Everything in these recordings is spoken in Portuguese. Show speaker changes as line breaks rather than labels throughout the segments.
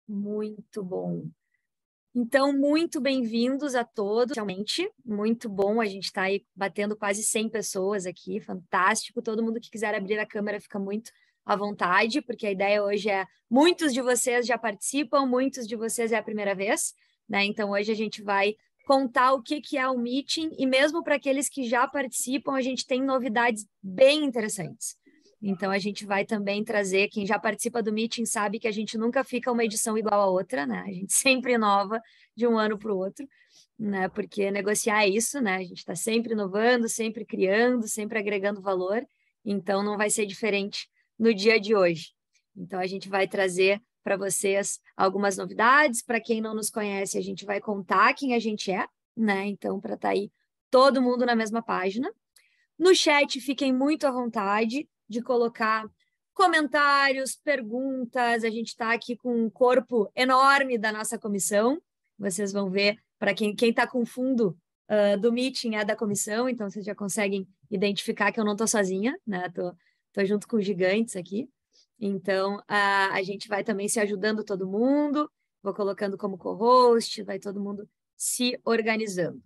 Muito bom. Então, muito bem-vindos a todos, realmente, muito bom, a gente está aí batendo quase 100 pessoas aqui, fantástico, todo mundo que quiser abrir a câmera fica muito à vontade, porque a ideia hoje é, muitos de vocês já participam, muitos de vocês é a primeira vez, né? Então, hoje a gente vai contar o que é o Meeting, e mesmo para aqueles que já participam, a gente tem novidades bem interessantes. Então, a gente vai também trazer, quem já participa do Meeting sabe que a gente nunca fica uma edição igual a outra, né? A gente sempre inova de um ano para o outro, né? Porque negociar é isso, né? A gente está sempre inovando, sempre criando, sempre agregando valor, então não vai ser diferente no dia de hoje. Então, a gente vai trazer para vocês algumas novidades. Para quem não nos conhece, a gente vai contar quem a gente é, né? Então, para estar aí todo mundo na mesma página. No chat, fiquem muito à vontade de colocar comentários, perguntas. A gente está aqui com um corpo enorme da nossa comissão. Vocês vão ver, para quem está com fundo do meeting é da comissão, então vocês já conseguem identificar que eu não estou sozinha, né? Tô junto com gigantes aqui. Então, a gente vai também se ajudando todo mundo, vou colocando como co-host, vai todo mundo se organizando.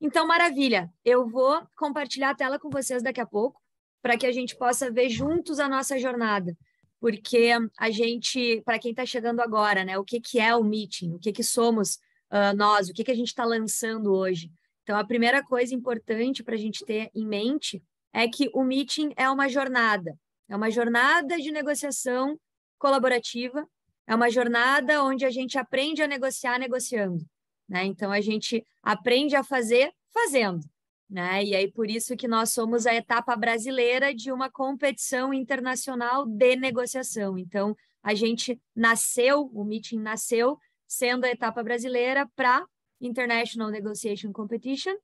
Então, maravilha. Eu vou compartilhar a tela com vocês daqui a pouco, para que a gente possa ver juntos a nossa jornada. Porque a gente, para quem está chegando agora, né, o que é o Meeting, o que somos nós, o que a gente está lançando hoje. Então, a primeira coisa importante para a gente ter em mente é que o Meeting é uma jornada de negociação colaborativa, é uma jornada onde a gente aprende a negociar negociando. Né? Então, a gente aprende a fazer fazendo. Né? E aí, por isso que nós somos a etapa brasileira de uma competição internacional de negociação. Então, a gente nasceu, o Meeting nasceu sendo a etapa brasileira para International Negotiation Competition,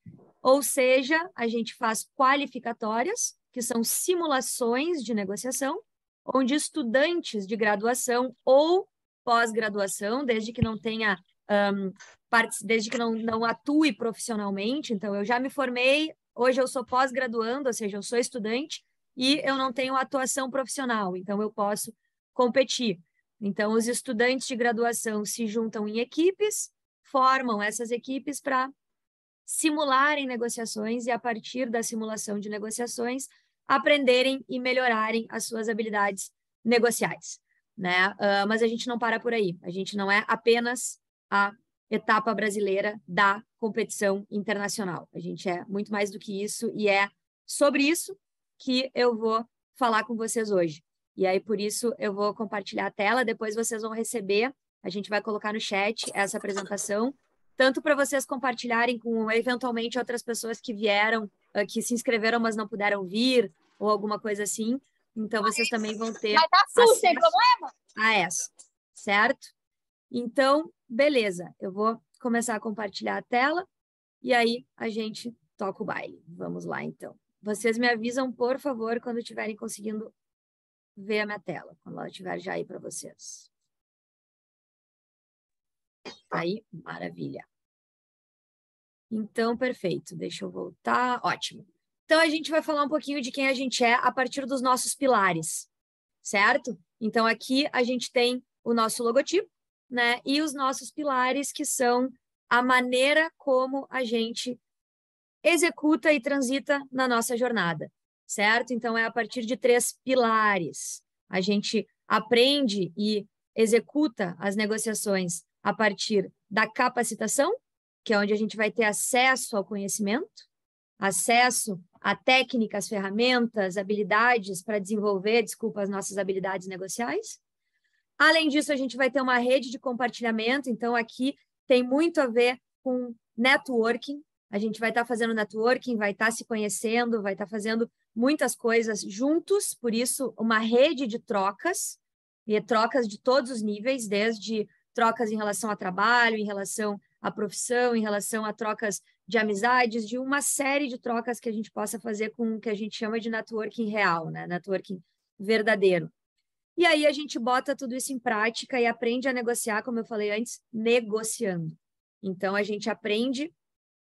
ou seja, a gente faz qualificatórias, que são simulações de negociação, onde estudantes de graduação ou pós-graduação, desde que não tenha desde que não atue profissionalmente. Então, eu já me formei, hoje eu sou pós-graduando, ou seja, eu sou estudante e eu não tenho atuação profissional, então eu posso competir. Então, os estudantes de graduação se juntam em equipes, formam essas equipes para simularem negociações e, a partir da simulação de negociações, aprenderem e melhorarem as suas habilidades negociais. Né? Mas a gente não para por aí, a gente não é apenas a etapa brasileira da competição internacional. A gente é muito mais do que isso e é sobre isso que eu vou falar com vocês hoje. E aí, por isso, eu vou compartilhar a tela, depois vocês vão receber, a gente vai colocar no chat essa apresentação, tanto para vocês compartilharem com, eventualmente, outras pessoas que vieram, que se inscreveram, mas não puderam vir, ou alguma coisa assim. Então, vocês também vão ter acesso
sem problema
a essa, certo? Então, beleza, eu vou começar a compartilhar a tela e aí a gente toca o baile. Vamos lá, então. Vocês me avisam, por favor, quando estiverem conseguindo ver a minha tela, quando ela estiver já aí para vocês. Aí, maravilha. Então, perfeito. Deixa eu voltar. Ótimo. Então, a gente vai falar um pouquinho de quem a gente é a partir dos nossos pilares, certo? Então, aqui a gente tem o nosso logotipo, né? E os nossos pilares, que são a maneira como a gente executa e transita na nossa jornada, certo? Então, é a partir de 3 pilares. A gente aprende e executa as negociações a partir da capacitação, que é onde a gente vai ter acesso ao conhecimento, acesso a técnicas, ferramentas, habilidades para desenvolver, as nossas habilidades negociais. Além disso, a gente vai ter uma rede de compartilhamento, então aqui tem muito a ver com networking. A gente vai estar fazendo networking, vai estar se conhecendo, vai estar fazendo muitas coisas juntos, por isso uma rede de trocas, e trocas de todos os níveis, desde trocas em relação a trabalho, em relação à profissão, em relação a trocas de amizades, de uma série de trocas que a gente possa fazer com o que a gente chama de networking real, né? Networking verdadeiro. E aí a gente bota tudo isso em prática e aprende a negociar, como eu falei antes, negociando. Então, a gente aprende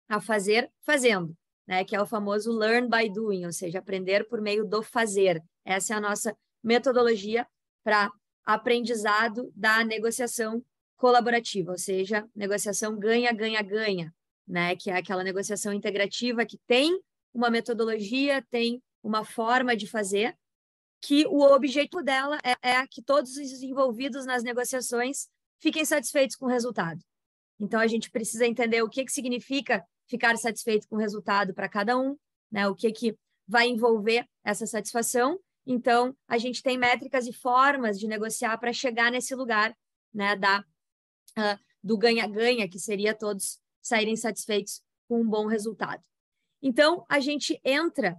a fazer fazendo, né? Que é o famoso learn by doing, ou seja, aprender por meio do fazer. Essa é a nossa metodologia para aprendizado da negociação colaborativa, ou seja, negociação ganha-ganha-ganha, né? Que é aquela negociação integrativa que tem uma metodologia, tem uma forma de fazer, que o objetivo dela é que todos os envolvidos nas negociações fiquem satisfeitos com o resultado. Então, a gente precisa entender o que significa ficar satisfeito com o resultado para cada um, né? O que vai envolver essa satisfação. Então, a gente tem métricas e formas de negociar para chegar nesse lugar, né, do ganha-ganha, que seria todos saírem satisfeitos com um bom resultado. Então, a gente entra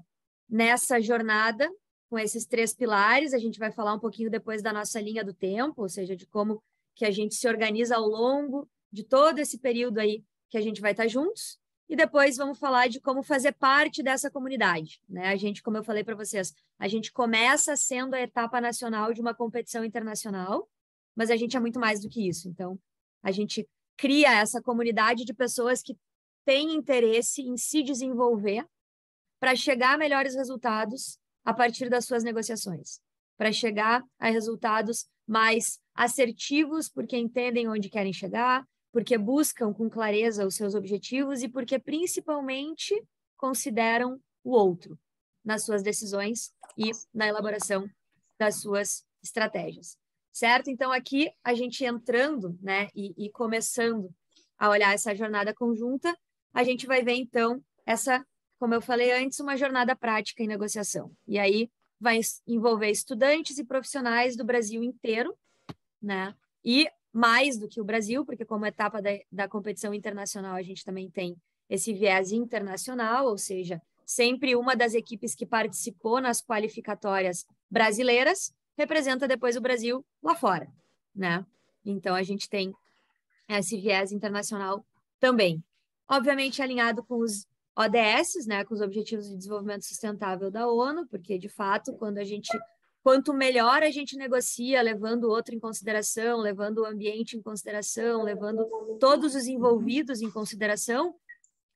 nessa jornada com esses 3 pilares. A gente vai falar um pouquinho depois da nossa linha do tempo, ou seja, de como que a gente se organiza ao longo de todo esse período aí que a gente vai estar juntos. E depois vamos falar de como fazer parte dessa comunidade, né? A gente, como eu falei para vocês, a gente começa sendo a etapa nacional de uma competição internacional, mas a gente é muito mais do que isso. Então, a gente cria essa comunidade de pessoas que têm interesse em se desenvolver para chegar a melhores resultados a partir das suas negociações, para chegar a resultados mais assertivos, porque entendem onde querem chegar, porque buscam com clareza os seus objetivos e porque principalmente consideram o outro nas suas decisões e na elaboração das suas estratégias, certo? Então, aqui, a gente entrando, né, e começando a olhar essa jornada conjunta, a gente vai ver, então, essa, como eu falei antes, uma jornada prática em negociação. E aí vai envolver estudantes e profissionais do Brasil inteiro, né? E mais do que o Brasil, porque como etapa da competição internacional, a gente também tem esse viés internacional, ou seja, sempre uma das equipes que participou nas qualificatórias brasileiras representa depois o Brasil lá fora, né? Então, a gente tem esse viés internacional também. Obviamente, alinhado com os ODS, né, com os Objetivos de Desenvolvimento Sustentável da ONU, porque, de fato, quanto melhor a gente negocia, levando o outro em consideração, levando o ambiente em consideração, levando todos os envolvidos em consideração,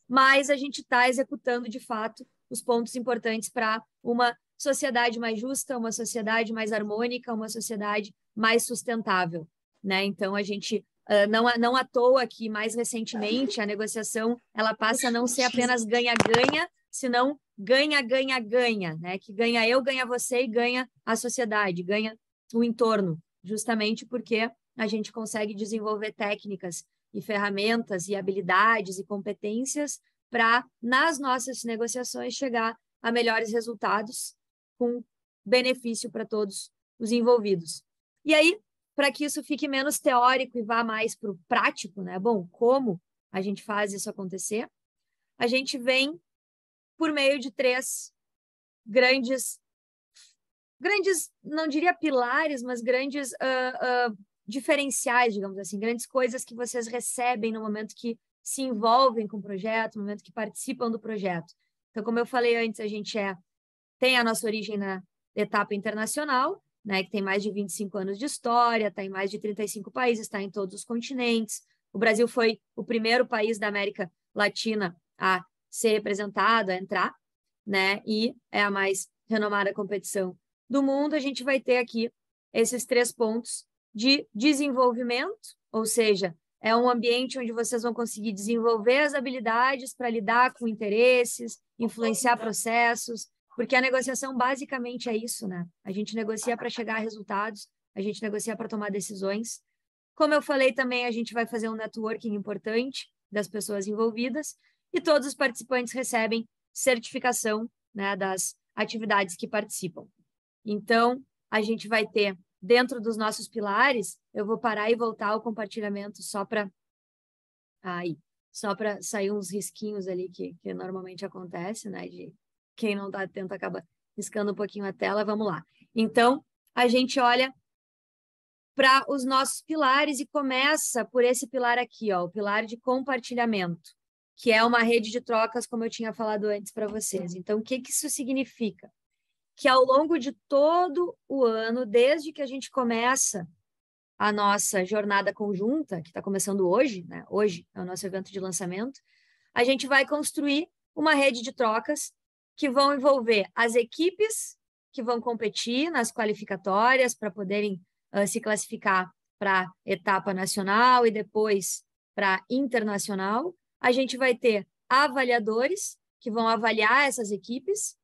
mais a gente está executando, de fato, os pontos importantes para uma sociedade mais justa, uma sociedade mais harmônica, uma sociedade mais sustentável, né? Então, a gente não à toa que, mais recentemente, a negociação ela passa a não ser apenas ganha-ganha, senão ganha-ganha-ganha, né? Que ganha eu, ganha você e ganha a sociedade, ganha o entorno, justamente porque a gente consegue desenvolver técnicas e ferramentas e habilidades e competências para, nas nossas negociações, chegar a melhores resultados com benefício para todos os envolvidos. E aí, para que isso fique menos teórico e vá mais para o prático, né? Bom, como a gente faz isso acontecer? A gente vem por meio de 3 grandes, não diria pilares, mas grandes diferenciais, digamos assim, grandes coisas que vocês recebem no momento que se envolvem com o projeto, no momento que participam do projeto. Então, como eu falei antes, a gente tem a nossa origem na etapa internacional, né, que tem mais de 25 anos de história, está em mais de 35 países, está em todos os continentes. O Brasil foi o primeiro país da América Latina a ser representado, a entrar, né, e é a mais renomada competição do mundo. A gente vai ter aqui esses 3 pontos de desenvolvimento, ou seja, é um ambiente onde vocês vão conseguir desenvolver as habilidades para lidar com interesses, influenciar processos, porque a negociação basicamente é isso, né? A gente negocia para chegar a resultados, a gente negocia para tomar decisões. Como eu falei também, a gente vai fazer um networking importante das pessoas envolvidas e todos os participantes recebem certificação, né, das atividades que participam. Então, a gente vai ter, dentro dos nossos pilares, eu vou parar e voltar ao compartilhamento só para sair uns risquinhos ali que normalmente acontece, né? De quem não está atento acaba riscando um pouquinho a tela. Vamos lá. Então, a gente olha para os nossos pilares e começa por esse pilar aqui, ó, o pilar de compartilhamento, que é uma rede de trocas, como eu tinha falado antes para vocês. Então, o que isso significa? Que ao longo de todo o ano, desde que a gente começa a nossa jornada conjunta, que está começando hoje, né? Hoje é o nosso evento de lançamento, a gente vai construir uma rede de trocas que vão envolver as equipes que vão competir nas qualificatórias para poderem se classificar para etapa nacional e depois para internacional. A gente vai ter avaliadores que vão avaliar essas equipes,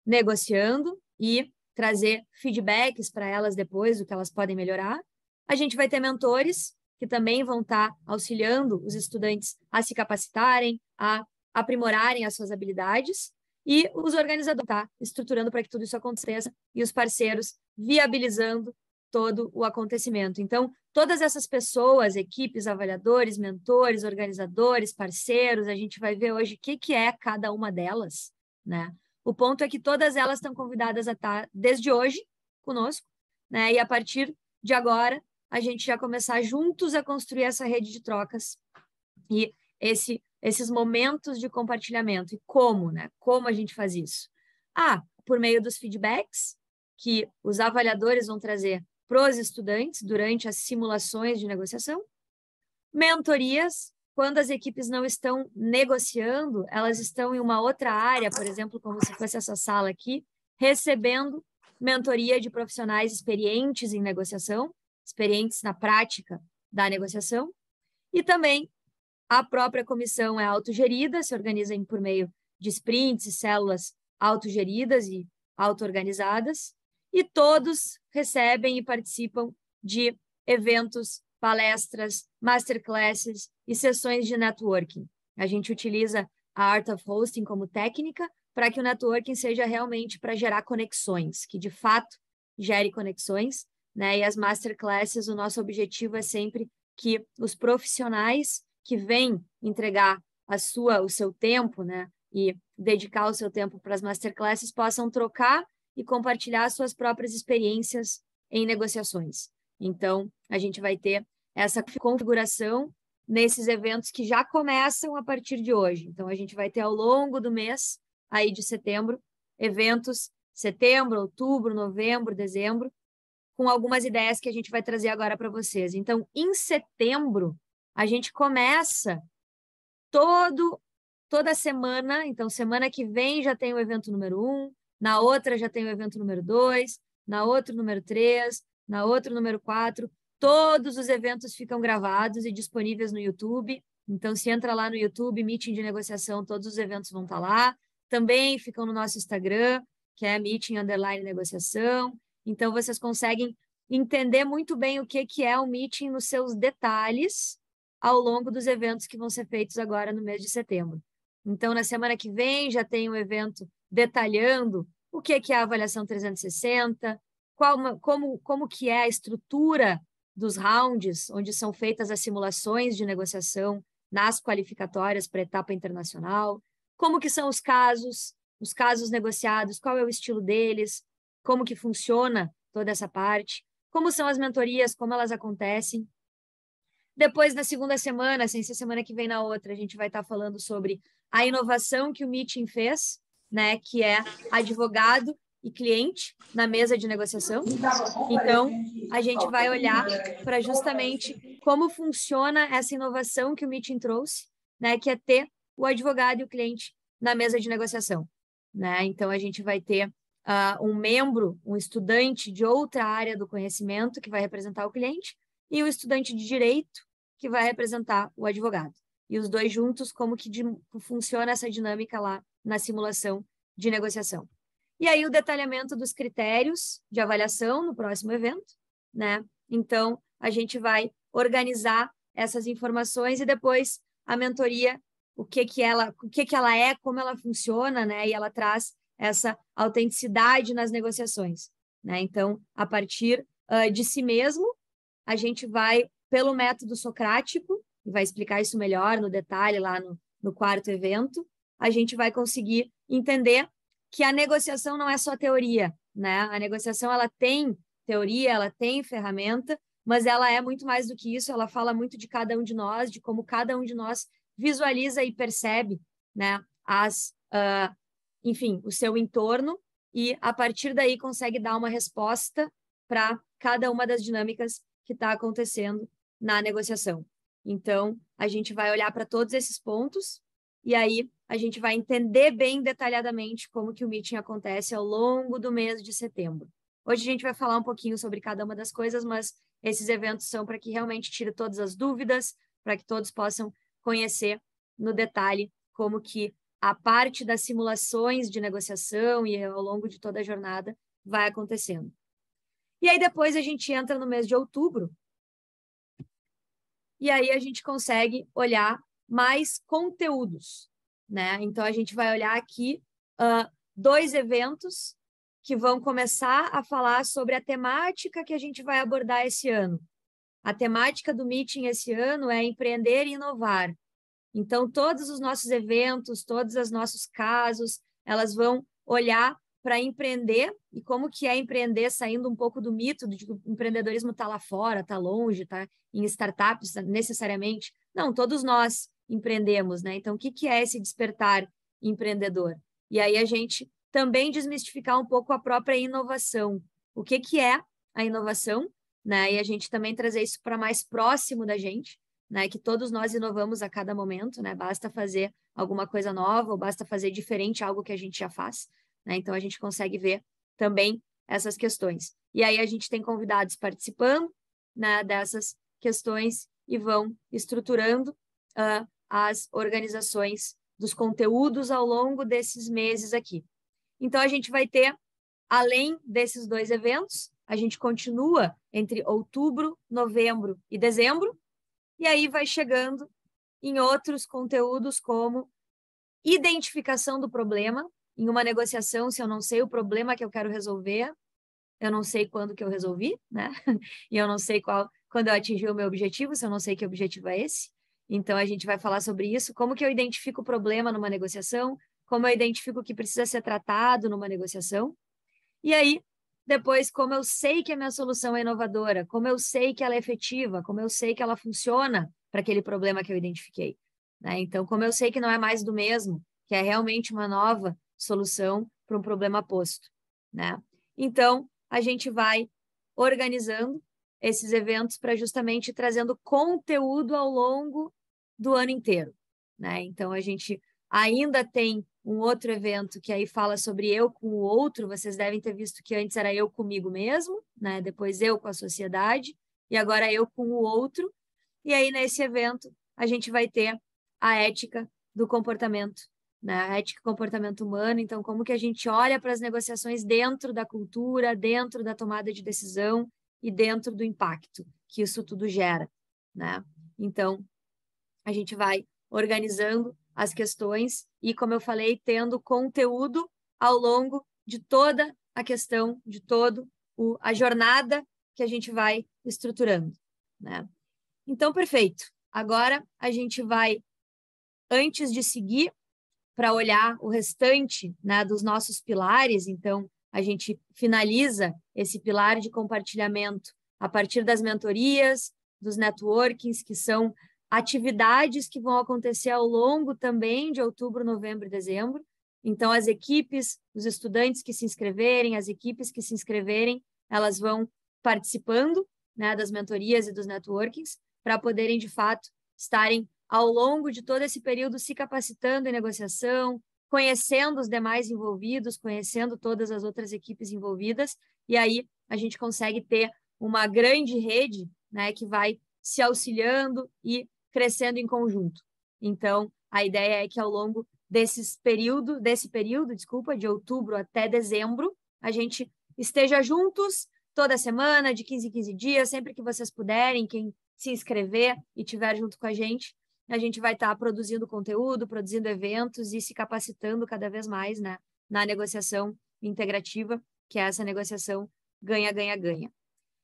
negociando e trazer feedbacks para elas depois, do que elas podem melhorar. A gente vai ter mentores, que também vão estar auxiliando os estudantes a se capacitarem, a aprimorarem as suas habilidades, e os organizadores tá estruturando para que tudo isso aconteça, e os parceiros viabilizando todo o acontecimento. Então, todas essas pessoas, equipes, avaliadores, mentores, organizadores, parceiros, a gente vai ver hoje o que é cada uma delas, né? O ponto é que todas elas estão convidadas a estar desde hoje conosco, né? E a partir de agora, a gente já começar juntos a construir essa rede de trocas e esses momentos de compartilhamento. E como, né? Como a gente faz isso? Por meio dos feedbacks que os avaliadores vão trazer para os estudantes durante as simulações de negociação. Mentorias, quando as equipes não estão negociando, elas estão em uma outra área, por exemplo, como se fosse essa sala aqui, recebendo mentoria de profissionais experientes em negociação, experientes na prática da negociação, e também a própria comissão é autogerida, se organiza por meio de sprints e células autogeridas e auto-organizadas, e todos recebem e participam de eventos, palestras, masterclasses e sessões de networking. A gente utiliza a Art of Hosting como técnica para que o networking seja realmente para gerar conexões, que de fato gere conexões, né? E as masterclasses, o nosso objetivo é sempre que os profissionais que vêm entregar o seu tempo, né, e dedicar o seu tempo para as masterclasses possam trocar e compartilhar suas próprias experiências em negociações. Então, a gente vai ter essa configuração nesses eventos que já começam a partir de hoje. Então, a gente vai ter ao longo do mês aí de setembro, eventos setembro, outubro, novembro, dezembro, com algumas ideias que a gente vai trazer agora para vocês. Então, em setembro, a gente começa toda semana. Então, semana que vem já tem o evento número 1, na outra já tem o evento número 2, na outra número 3, na outra número 4. Todos os eventos ficam gravados e disponíveis no YouTube. Então, se entra lá no YouTube, Meeting de Negociação, todos os eventos vão estar lá. Também ficam no nosso Instagram, que é Meeting_Negociação. Então, vocês conseguem entender muito bem o que é o Meeting nos seus detalhes ao longo dos eventos que vão ser feitos agora no mês de setembro. Então, na semana que vem, já tem um evento detalhando o que é a avaliação 360, como que é a estrutura dos rounds, onde são feitas as simulações de negociação nas qualificatórias para a etapa internacional, como que são os casos negociados, qual é o estilo deles, como que funciona toda essa parte, como são as mentorias, como elas acontecem. Depois, na segunda semana, sem ser semana que vem na outra, a gente vai estar falando sobre a inovação que o Meeting fez, né, que é advogado e cliente na mesa de negociação. Então, a gente vai olhar para justamente como funciona essa inovação que o Meeting trouxe, né, que é ter o advogado e o cliente na mesa de negociação, né? Então, a gente vai ter um estudante de outra área do conhecimento que vai representar o cliente e o estudante de direito que vai representar o advogado. E os dois juntos, como que funciona essa dinâmica lá na simulação de negociação. E aí o detalhamento dos critérios de avaliação no próximo evento, né? Então, a gente vai organizar essas informações e depois a mentoria, o que ela é, como ela funciona, né? E ela traz essa autenticidade nas negociações, né? Então, a partir de si mesmo, a gente vai pelo método socrático, e vai explicar isso melhor no detalhe lá no quarto evento, a gente vai conseguir entender que a negociação não é só teoria, né? A negociação, ela tem teoria, ela tem ferramenta, mas ela é muito mais do que isso, ela fala muito de cada um de nós, de como cada um de nós visualiza e percebe, né, enfim, o seu entorno, e a partir daí consegue dar uma resposta para cada uma das dinâmicas que está acontecendo na negociação. Então, a gente vai olhar para todos esses pontos e aí a gente vai entender bem detalhadamente como que o meeting acontece ao longo do mês de setembro. Hoje a gente vai falar um pouquinho sobre cada uma das coisas, mas esses eventos são para que realmente tire todas as dúvidas, para que todos possam conhecer no detalhe como que a parte das simulações de negociação e ao longo de toda a jornada vai acontecendo. E aí depois a gente entra no mês de outubro, e aí a gente consegue olhar mais conteúdos, né? Então, a gente vai olhar aqui 2 eventos que vão começar a falar sobre a temática que a gente vai abordar esse ano. A temática do meeting esse ano é empreender e inovar. Então, todos os nossos eventos, todos os nossos casos, elas vão olhar para empreender e como que é empreender, saindo um pouco do mito de que o empreendedorismo está lá fora, está longe, está em startups necessariamente. Não, todos nós empreendemos, né? Então, o que é esse despertar empreendedor? E aí a gente também desmistificar um pouco a própria inovação. O que é a inovação, né? E a gente também trazer isso para mais próximo da gente, né? Que todos nós inovamos a cada momento, né? Basta fazer alguma coisa nova ou basta fazer diferente algo que a gente já faz, né? Então, a gente consegue ver também essas questões. E aí, a gente tem convidados participando, né, dessas questões e vão estruturando as organizações dos conteúdos ao longo desses meses aqui. Então, a gente vai ter, além desses 2 eventos, a gente continua entre outubro, novembro e dezembro, e aí vai chegando em outros conteúdos como identificação do problema. Em uma negociação, se eu não sei o problema que eu quero resolver, eu não sei quando que eu resolvi, né? E eu não sei quando eu atingi o meu objetivo, se eu não sei que objetivo é esse. Então, a gente vai falar sobre isso, como que eu identifico o problema numa negociação, como eu identifico o que precisa ser tratado numa negociação. E aí, depois, como eu sei que a minha solução é inovadora, como eu sei que ela é efetiva, como eu sei que ela funciona para aquele problema que eu identifiquei, né? Então, como eu sei que não é mais do mesmo, que é realmente uma nova solução para um problema posto, né? Então, a gente vai organizando esses eventos para justamente ir trazendo conteúdo ao longo do ano inteiro, né? Então, a gente ainda tem um outro evento que aí fala sobre eu com o outro. Vocês devem ter visto que antes era eu comigo mesmo, né? Depois eu com a sociedade, e agora eu com o outro. E aí, nesse evento, a gente vai ter a ética do comportamento, né? A ética e comportamento humano. Então, como que a gente olha para as negociações dentro da cultura, dentro da tomada de decisão e dentro do impacto que isso tudo gera, né? Então, a gente vai organizando as questões e, como eu falei, tendo conteúdo ao longo de toda a questão, de toda a jornada que a gente vai estruturando, né? Então, perfeito. Agora, a gente vai, antes de seguir para olhar o restante, né, dos nossos pilares, então, a gente finaliza esse pilar de compartilhamento a partir das mentorias, dos networkings, que são atividades que vão acontecer ao longo também de outubro, novembro e dezembro. Então, as equipes, os estudantes que se inscreverem, as equipes que se inscreverem, elas vão participando, né, das mentorias e dos networkings para poderem, de fato, estarem ao longo de todo esse período se capacitando em negociação, conhecendo os demais envolvidos, conhecendo todas as outras equipes envolvidas, e aí a gente consegue ter uma grande rede, né, que vai se auxiliando e crescendo em conjunto. Então, a ideia é que ao longo desse período, de outubro até dezembro, a gente esteja juntos toda semana, de 15 em 15 dias, sempre que vocês puderem, quem se inscrever e estiver junto com a gente vai estar produzindo conteúdo, produzindo eventos e se capacitando cada vez mais, né, na negociação integrativa, que é essa negociação ganha-ganha-ganha.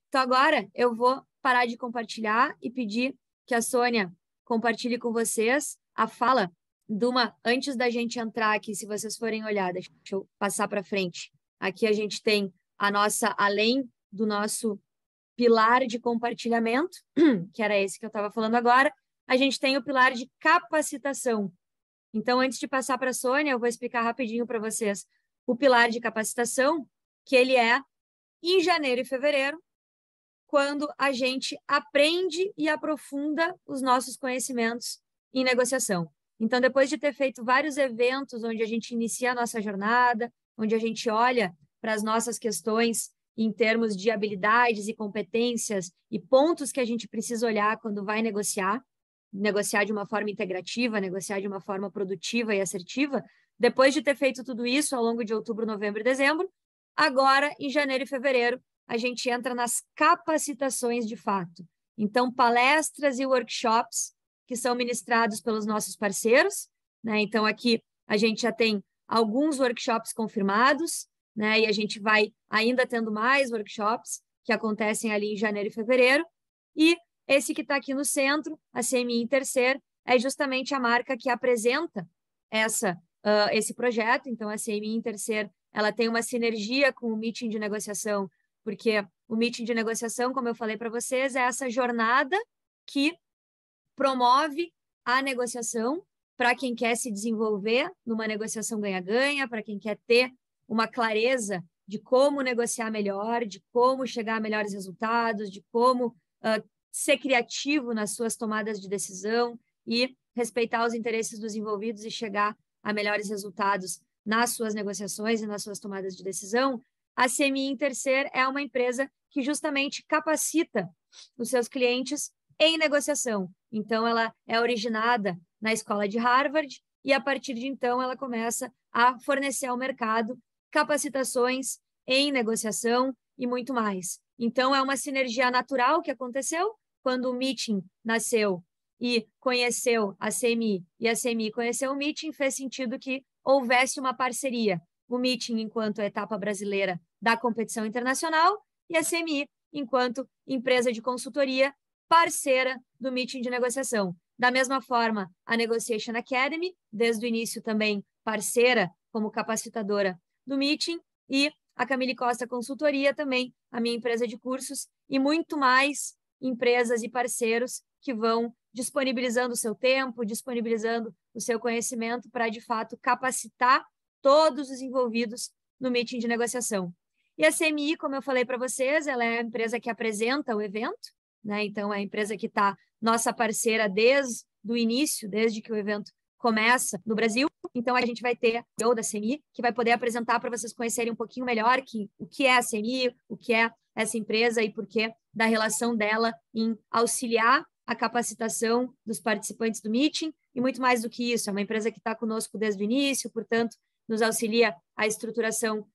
Então, agora eu vou parar de compartilhar e pedir que a Sônia compartilhe com vocês a fala de uma... Antes da gente entrar aqui, se vocês forem olhar, deixa eu passar para frente. Aqui a gente tem a nossa, além do nosso pilar de compartilhamento, que era esse que eu estava falando agora, a gente tem o pilar de capacitação. Então, antes de passar para a Sônia, eu vou explicar rapidinho para vocês o pilar de capacitação, que ele é em janeiro e fevereiro, quando a gente aprende e aprofunda os nossos conhecimentos em negociação. Então, depois de ter feito vários eventos onde a gente inicia a nossa jornada, onde a gente olha para as nossas questões em termos de habilidades e competências e pontos que a gente precisa olhar quando vai negociar de uma forma integrativa, negociar de uma forma produtiva e assertiva. Depois de ter feito tudo isso ao longo de outubro, novembro e dezembro, agora, em janeiro e fevereiro, a gente entra nas capacitações de fato. Então, palestras e workshops que são ministrados pelos nossos parceiros, né? Então, aqui a gente já tem alguns workshops confirmados, né? E a gente vai ainda tendo mais workshops que acontecem ali em janeiro e fevereiro. E esse que está aqui no centro, a CMI Intercer, é justamente a marca que apresenta esse projeto. Então, a CMI Intercer, ela tem uma sinergia com o meeting de negociação, porque o meeting de negociação, como eu falei para vocês, é essa jornada que promove a negociação para quem quer se desenvolver numa negociação ganha-ganha, para quem quer ter uma clareza de como negociar melhor, de como chegar a melhores resultados, de como ser criativo nas suas tomadas de decisão e respeitar os interesses dos envolvidos e chegar a melhores resultados nas suas negociações e nas suas tomadas de decisão. A CMI Intercer é uma empresa que justamente capacita os seus clientes em negociação. Então, ela é originada na escola de Harvard e, a partir de então, ela começa a fornecer ao mercado capacitações em negociação e muito mais. Então, é uma sinergia natural que aconteceu quando o Meeting nasceu e conheceu a CMI, e a CMI conheceu o Meeting, fez sentido que houvesse uma parceria. O Meeting enquanto etapa brasileira da competição internacional e a CMI enquanto empresa de consultoria parceira do Meeting de negociação. Da mesma forma, a Negotiation Academy, desde o início também parceira como capacitadora do Meeting, e a Camille Costa Consultoria também, a minha empresa de cursos, e muito mais empresas e parceiros que vão disponibilizando o seu tempo, disponibilizando o seu conhecimento para, de fato, capacitar todos os envolvidos no Meeting de negociação. E a CMI, como eu falei para vocês, ela é a empresa que apresenta o evento, né? Então, é a empresa que está nossa parceira desde o início, desde que o evento começa no Brasil. Então, a gente vai ter o CEO da CMI, que vai poder apresentar para vocês conhecerem um pouquinho melhor o que é a CMI, o que é essa empresa e por que da relação dela em auxiliar a capacitação dos participantes do meeting e muito mais do que isso. É uma empresa que está conosco desde o início, portanto, nos auxilia a estruturação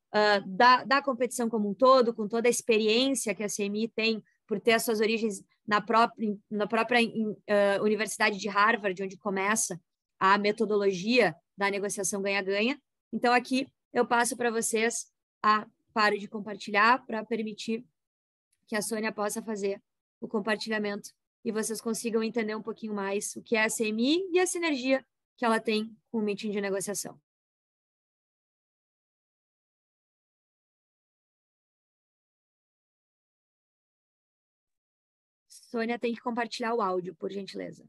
da competição como um todo, com toda a experiência que a CMI tem por ter as suas origens na própria Universidade de Harvard, onde começa a metodologia da negociação ganha-ganha. Então, aqui eu passo para vocês pare de compartilhar para permitir que a Sônia possa fazer o compartilhamento e vocês consigam entender um pouquinho mais o que é a CMI e a sinergia que ela tem com o meeting de negociação. Sônia tem que compartilhar o áudio, por gentileza.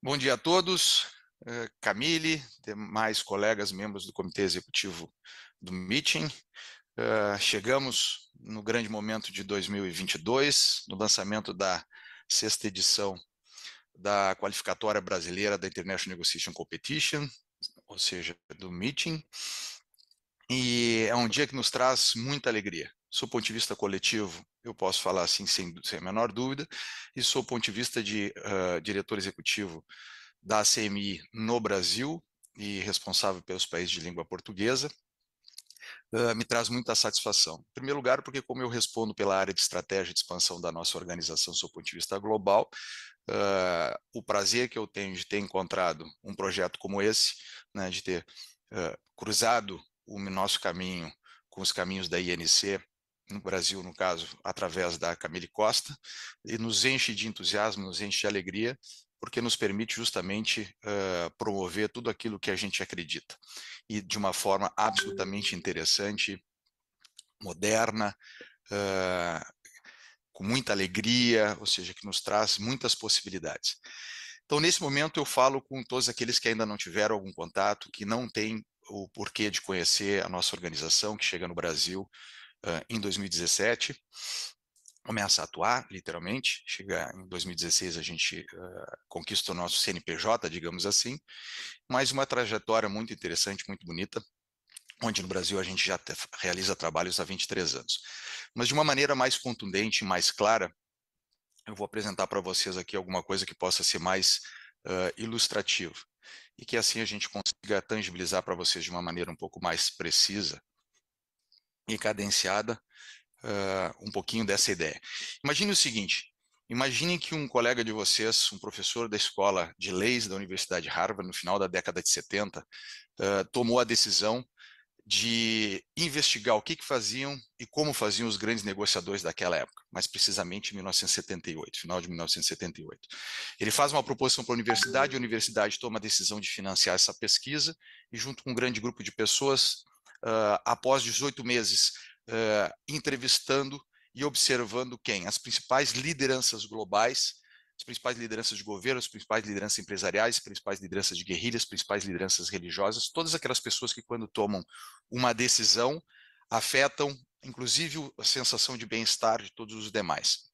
Bom dia a todos. Camille, demais colegas, membros do Comitê Executivo do Meeting. Chegamos no grande momento de 2022, no lançamento da 6ª edição da qualificatória brasileira da International Negotiation Competition, ou seja, do Meeting. E é um dia que nos traz muita alegria. Do ponto de vista coletivo, eu posso falar assim sem a menor dúvida, e do ponto de vista de diretor executivo da CMI no Brasil e responsável pelos países de língua portuguesa, me traz muita satisfação. Em primeiro lugar, porque como eu respondo pela área de estratégia de expansão da nossa organização do ponto de vista global, o prazer que eu tenho de ter encontrado um projeto como esse, né, de ter cruzado o nosso caminho com os caminhos da INC, no Brasil, no caso, através da Camille Costa, e nos enche de entusiasmo, nos enche de alegria, porque nos permite justamente promover tudo aquilo que a gente acredita, e de uma forma absolutamente interessante, moderna, com muita alegria, ou seja, que nos traz muitas possibilidades. Então, nesse momento, eu falo com todos aqueles que ainda não tiveram algum contato, que não têm o porquê de conhecer a nossa organização, que chega no Brasil em 2017, começa a atuar, literalmente. Chega em 2016, a gente conquista o nosso CNPJ, digamos assim, mas uma trajetória muito interessante, muito bonita, onde no Brasil a gente já realiza trabalhos há 23 anos. Mas de uma maneira mais contundente, mais clara, eu vou apresentar para vocês aqui alguma coisa que possa ser mais ilustrativa e que assim a gente consiga tangibilizar para vocês de uma maneira um pouco mais precisa e cadenciada um pouquinho dessa ideia. Imagine o seguinte, imaginem que um colega de vocês, um professor da escola de leis da Universidade de Harvard, no final da década de 70, tomou a decisão de investigar o que faziam e como faziam os grandes negociadores daquela época, mais precisamente em 1978, final de 1978. Ele faz uma proposição para a universidade toma a decisão de financiar essa pesquisa e junto com um grande grupo de pessoas, após 18 meses, entrevistando e observando quem? As principais lideranças globais, as principais lideranças de governo, as principais lideranças empresariais, as principais lideranças de guerrilhas, as principais lideranças religiosas, todas aquelas pessoas que quando tomam uma decisão afetam, inclusive, a sensação de bem-estar de todos os demais.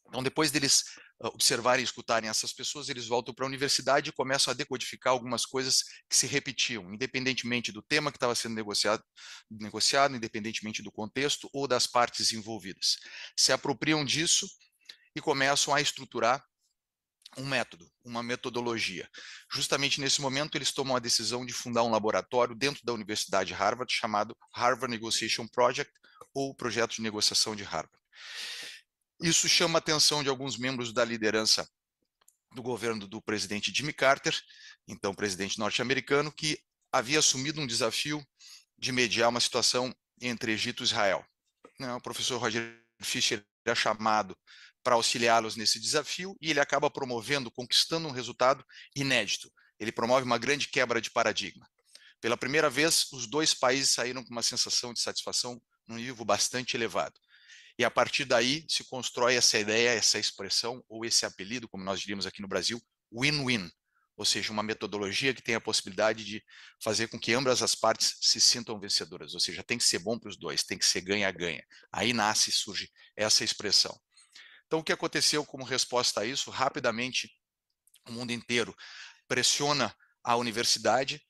Então, depois deles observarem e escutarem essas pessoas, eles voltam para a universidade e começam a decodificar algumas coisas que se repetiam, independentemente do tema que estava sendo negociado, independentemente do contexto ou das partes envolvidas. Se apropriam disso e começam a estruturar um método, uma metodologia. Justamente nesse momento, eles tomam a decisão de fundar um laboratório dentro da Universidade de Harvard, chamado Harvard Negotiation Project, ou Projeto de Negociação de Harvard. Isso chama a atenção de alguns membros da liderança do governo do presidente Jimmy Carter, então presidente norte-americano, que havia assumido um desafio de mediar uma situação entre Egito e Israel. O professor Roger Fisher é chamado para auxiliá-los nesse desafio e ele acaba promovendo, conquistando um resultado inédito. Ele promove uma grande quebra de paradigma. Pela primeira vez, os dois países saíram com uma sensação de satisfação num nível bastante elevado. E a partir daí se constrói essa ideia, essa expressão, ou esse apelido, como nós diríamos aqui no Brasil, win-win, ou seja, uma metodologia que tem a possibilidade de fazer com que ambas as partes se sintam vencedoras, ou seja, tem que ser bom para os dois, tem que ser ganha-ganha. Aí nasce e surge essa expressão. Então, o que aconteceu como resposta a isso? Rapidamente, o mundo inteiro pressiona a universidade,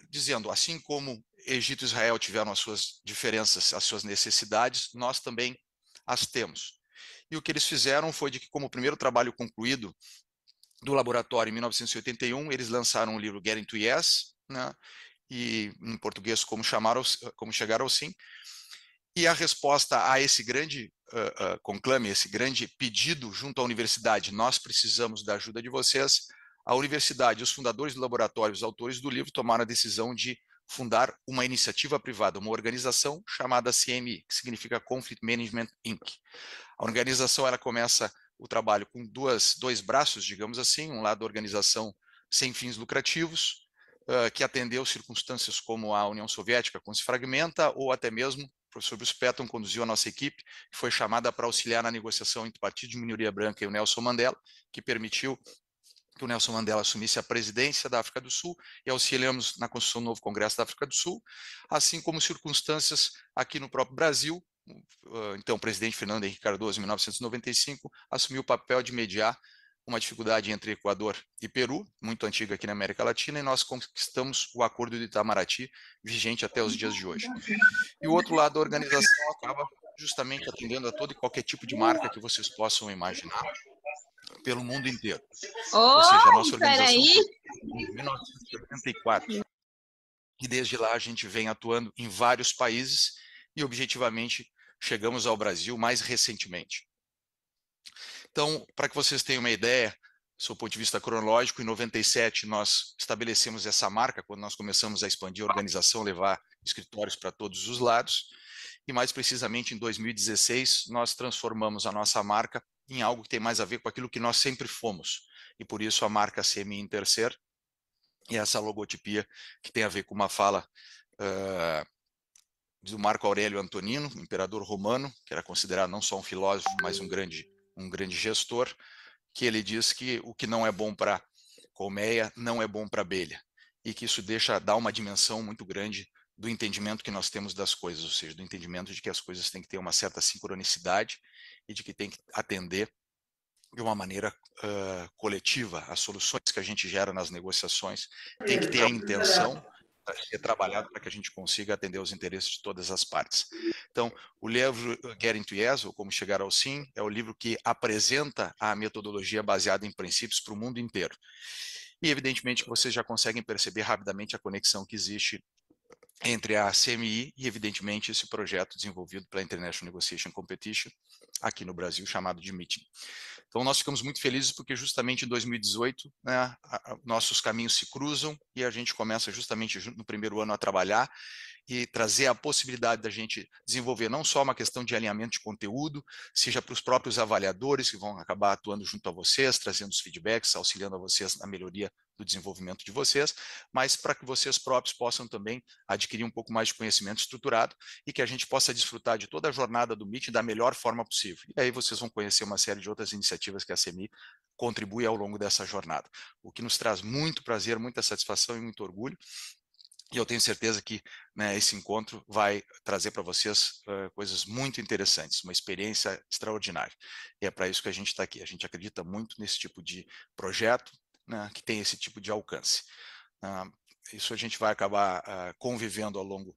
dizendo, assim como Egito e Israel tiveram as suas diferenças, as suas necessidades, nós também as temos. E o que eles fizeram foi de que, como primeiro trabalho concluído do laboratório em 1981, eles lançaram o livro Getting to Yes, né? E em português, como chegar ao sim. E a resposta a esse grande conclame, esse grande pedido junto à universidade, nós precisamos da ajuda de vocês, a universidade, os fundadores do laboratório, os autores do livro, tomaram a decisão de fundar uma iniciativa privada, uma organização chamada CMI, que significa Conflict Management Inc. A organização ela começa o trabalho com dois braços, digamos assim, um lado a organização sem fins lucrativos, que atendeu circunstâncias como a União Soviética, quando se fragmenta, ou até mesmo o professor Bruce Patton conduziu a nossa equipe, que foi chamada para auxiliar na negociação entre o Partido de Minoria Branca e o Nelson Mandela, que permitiu que o Nelson Mandela assumisse a presidência da África do Sul e auxiliamos na construção do novo Congresso da África do Sul, assim como circunstâncias aqui no próprio Brasil. Então, o presidente Fernando Henrique Cardoso, em 1995, assumiu o papel de mediar uma dificuldade entre Equador e Peru, muito antiga aqui na América Latina, e nós conquistamos o Acordo de Itamaraty, vigente até os dias de hoje. E o outro lado da organização acaba justamente atendendo a todo e qualquer tipo de marca que vocês possam imaginar pelo mundo inteiro. Ou seja, a nossa organização foi em 1974 e desde lá a gente vem atuando em vários países e objetivamente chegamos ao Brasil mais recentemente. Então, para que vocês tenham uma ideia, do seu ponto de vista cronológico, em 97 nós estabelecemos essa marca, quando nós começamos a expandir a organização, levar escritórios para todos os lados, e mais precisamente em 2016 nós transformamos a nossa marca em algo que tem mais a ver com aquilo que nós sempre fomos, e por isso a marca CMI Intercer, e essa logotipia que tem a ver com uma fala do Marco Aurélio Antonino, imperador romano, que era considerado não só um filósofo, mas um grande gestor, que ele diz que o que não é bom para colmeia não é bom para abelha, e que isso dá uma dimensão muito grande do entendimento que nós temos das coisas, ou seja, do entendimento de que as coisas têm que ter uma certa sincronicidade e de que tem que atender de uma maneira coletiva. As soluções que a gente gera nas negociações tem que ter a intenção de ser trabalhado para que a gente consiga atender os interesses de todas as partes. Então, o livro Getting to Yes, ou Como Chegar ao Sim, é o livro que apresenta a metodologia baseada em princípios para o mundo inteiro. E, evidentemente, vocês já conseguem perceber rapidamente a conexão que existe entre a CMI e, evidentemente, esse projeto desenvolvido pela International Negotiation Competition aqui no Brasil, chamado de Meeting. Então, nós ficamos muito felizes porque justamente em 2018, né, nossos caminhos se cruzam e a gente começa justamente no primeiro ano a trabalhar e trazer a possibilidade da gente desenvolver não só uma questão de alinhamento de conteúdo, seja para os próprios avaliadores que vão acabar atuando junto a vocês, trazendo os feedbacks, auxiliando a vocês na melhoria do desenvolvimento de vocês, mas para que vocês próprios possam também adquirir um pouco mais de conhecimento estruturado e que a gente possa desfrutar de toda a jornada do Meet da melhor forma possível. E aí vocês vão conhecer uma série de outras iniciativas que a CMI contribui ao longo dessa jornada, o que nos traz muito prazer, muita satisfação e muito orgulho. E eu tenho certeza que, né, esse encontro vai trazer para vocês coisas muito interessantes, uma experiência extraordinária. E é para isso que a gente está aqui. A gente acredita muito nesse tipo de projeto, né, que tem esse tipo de alcance. Isso a gente vai acabar convivendo ao longo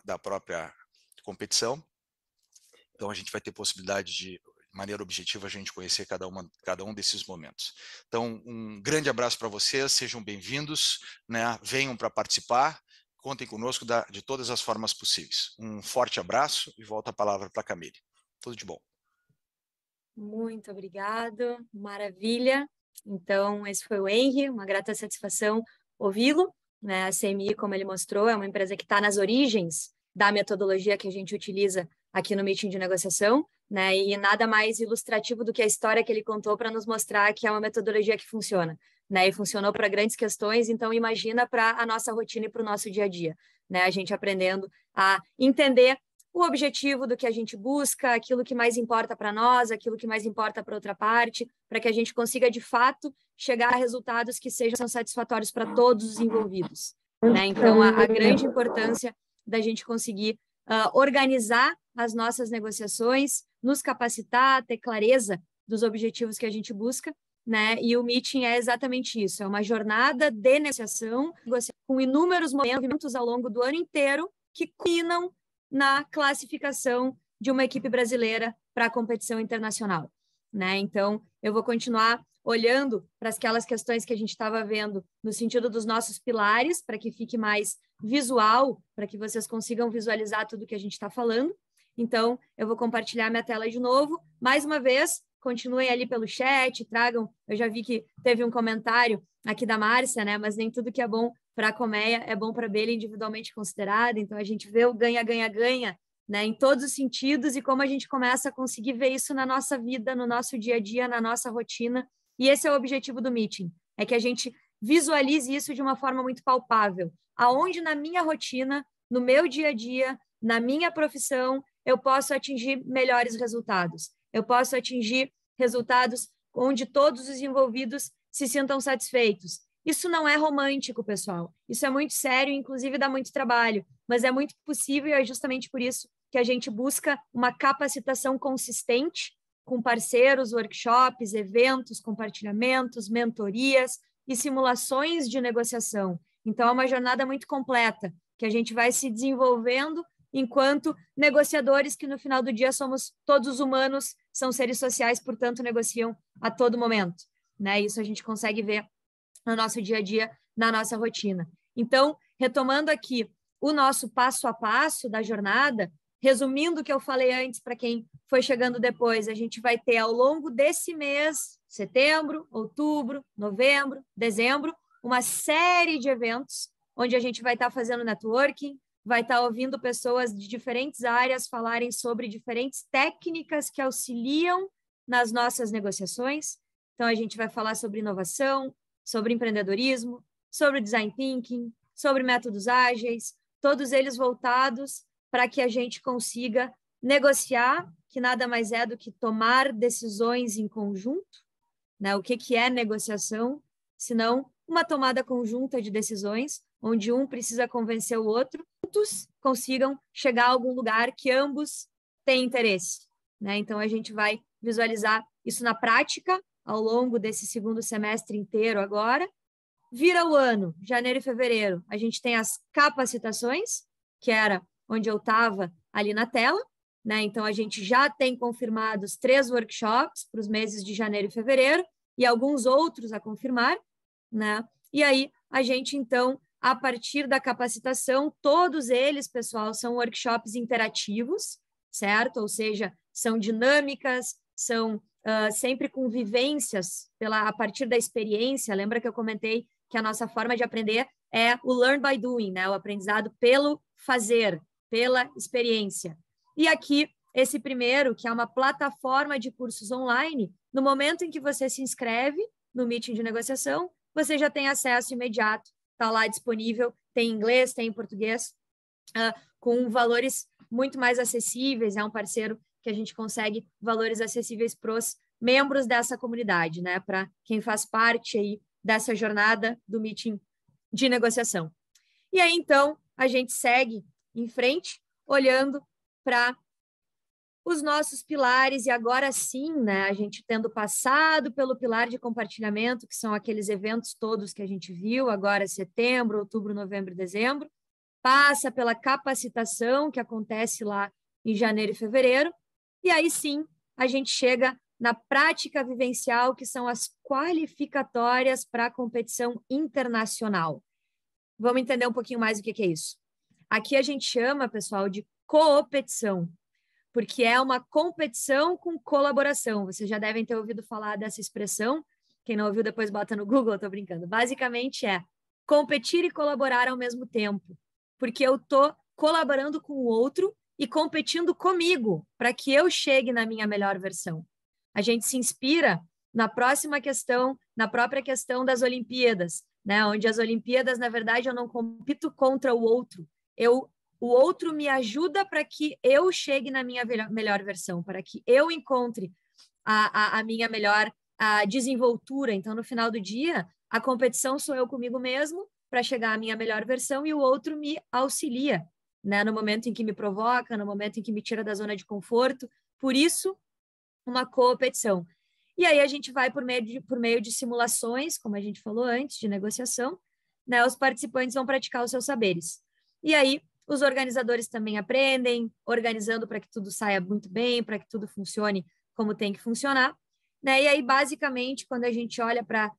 da própria competição. Então, a gente vai ter possibilidade de maneira objetiva a gente conhecer cada um desses momentos. Então, um grande abraço para vocês, sejam bem-vindos, né? Venham para participar, contem conosco de todas as formas possíveis. Um forte abraço e volto a palavra para a Camille. Tudo de bom.
Muito obrigado, maravilha. Então, esse foi o Henry, uma grata satisfação ouvi-lo, né? A CMI, como ele mostrou, é uma empresa que está nas origens da metodologia que a gente utiliza aqui no Meeting de Negociação, né? E nada mais ilustrativo do que a história que ele contou para nos mostrar que é uma metodologia que funciona, né? E funcionou para grandes questões, então imagina para a nossa rotina e para o nosso dia a dia, né? A gente aprendendo a entender o objetivo do que a gente busca, aquilo que mais importa para nós, aquilo que mais importa para outra parte, para que a gente consiga, de fato, chegar a resultados que sejam satisfatórios para todos os envolvidos, né? Então, a grande importância da gente conseguir organizar as nossas negociações, nos capacitar, ter clareza dos objetivos que a gente busca, né? E o Meeting é exatamente isso, é uma jornada de negociação com inúmeros momentos ao longo do ano inteiro que culminam na classificação de uma equipe brasileira para a competição internacional, né? Então, eu vou continuar olhando para aquelas questões que a gente estava vendo no sentido dos nossos pilares, para que fique mais visual, para que vocês consigam visualizar tudo que a gente está falando. Então, eu vou compartilhar minha tela de novo. Mais uma vez, continuem ali pelo chat, tragam. Eu já vi que teve um comentário aqui da Márcia, né? Mas nem tudo que é bom para a colmeia é bom para a abelha individualmente considerada. Então, a gente vê o ganha, ganha, ganha, né? Em todos os sentidos e como a gente começa a conseguir ver isso na nossa vida, no nosso dia a dia, na nossa rotina. E esse é o objetivo do Meeting, é que a gente visualize isso de uma forma muito palpável. Aonde na minha rotina, no meu dia a dia, na minha profissão, eu posso atingir melhores resultados. Eu posso atingir resultados onde todos os envolvidos se sintam satisfeitos. Isso não é romântico, pessoal. Isso é muito sério, inclusive dá muito trabalho, mas é muito possível e é justamente por isso que a gente busca uma capacitação consistente com parceiros, workshops, eventos, compartilhamentos, mentorias e simulações de negociação. Então, é uma jornada muito completa, que a gente vai se desenvolvendo enquanto negociadores que, no final do dia, somos todos humanos, são seres sociais, portanto, negociam a todo momento, né? Isso a gente consegue ver no nosso dia a dia, na nossa rotina. Então, retomando aqui o nosso passo a passo da jornada, resumindo o que eu falei antes para quem foi chegando depois, a gente vai ter ao longo desse mês, setembro, outubro, novembro, dezembro, uma série de eventos onde a gente vai estar fazendo networking, vai estar ouvindo pessoas de diferentes áreas falarem sobre diferentes técnicas que auxiliam nas nossas negociações. Então, a gente vai falar sobre inovação, sobre empreendedorismo, sobre design thinking, sobre métodos ágeis, todos eles voltados para que a gente consiga negociar, que nada mais é do que tomar decisões em conjunto, né? O que é negociação, senão uma tomada conjunta de decisões, onde um precisa convencer o outro, juntos consigam chegar a algum lugar que ambos têm interesse. né? Então, a gente vai visualizar isso na prática ao longo desse segundo semestre inteiro agora. Vira o ano, janeiro e fevereiro, a gente tem as capacitações, que era onde eu estava ali na tela, né? Então, a gente já tem confirmados 3 workshops para os meses de janeiro e fevereiro e alguns outros a confirmar, né? E aí, a gente, então, a partir da capacitação, todos eles, pessoal, são workshops interativos, certo? Ou seja, são dinâmicas, são sempre com vivências a partir da experiência. Lembra que eu comentei que a nossa forma de aprender é o learn by doing, né? O aprendizado pelo fazer, pela experiência. E aqui, esse primeiro, que é uma plataforma de cursos online, no momento em que você se inscreve no Meeting de negociação, você já tem acesso imediato, está lá disponível, tem em inglês, tem em português, com valores muito mais acessíveis, é um parceiro que a gente consegue valores acessíveis para os membros dessa comunidade, né? Para quem faz parte aí dessa jornada do Meeting de negociação. E aí, então, a gente segue em frente, olhando para os nossos pilares, e agora sim, né, a gente tendo passado pelo pilar de compartilhamento, que são aqueles eventos todos que a gente viu, agora setembro, outubro, novembro e dezembro, passa pela capacitação, que acontece lá em janeiro e fevereiro, e aí sim, a gente chega na prática vivencial, que são as qualificatórias para a competição internacional. Vamos entender um pouquinho mais o que é isso. Aqui a gente chama, pessoal, de coopetição, porque é uma competição com colaboração. Vocês já devem ter ouvido falar dessa expressão. Quem não ouviu, depois bota no Google, eu tô brincando. Basicamente é competir e colaborar ao mesmo tempo, porque eu tô colaborando com o outro e competindo comigo para que eu chegue na minha melhor versão. A gente se inspira na próxima questão, na própria questão das Olimpíadas, né? Onde as Olimpíadas, na verdade, eu não compito contra o outro. O outro me ajuda para que eu chegue na minha melhor versão, para que eu encontre a minha melhor desenvoltura. Então, no final do dia, a competição sou eu comigo mesmo para chegar à minha melhor versão e o outro me auxilia, né? No momento em que me provoca, no momento em que me tira da zona de conforto. Por isso, uma competição. E aí a gente vai por meio de simulações, como a gente falou antes, de negociação, né? Os participantes vão praticar os seus saberes. E aí os organizadores também aprendem, organizando para que tudo saia muito bem, para que tudo funcione como tem que funcionar, né? E aí, basicamente, quando a gente olha para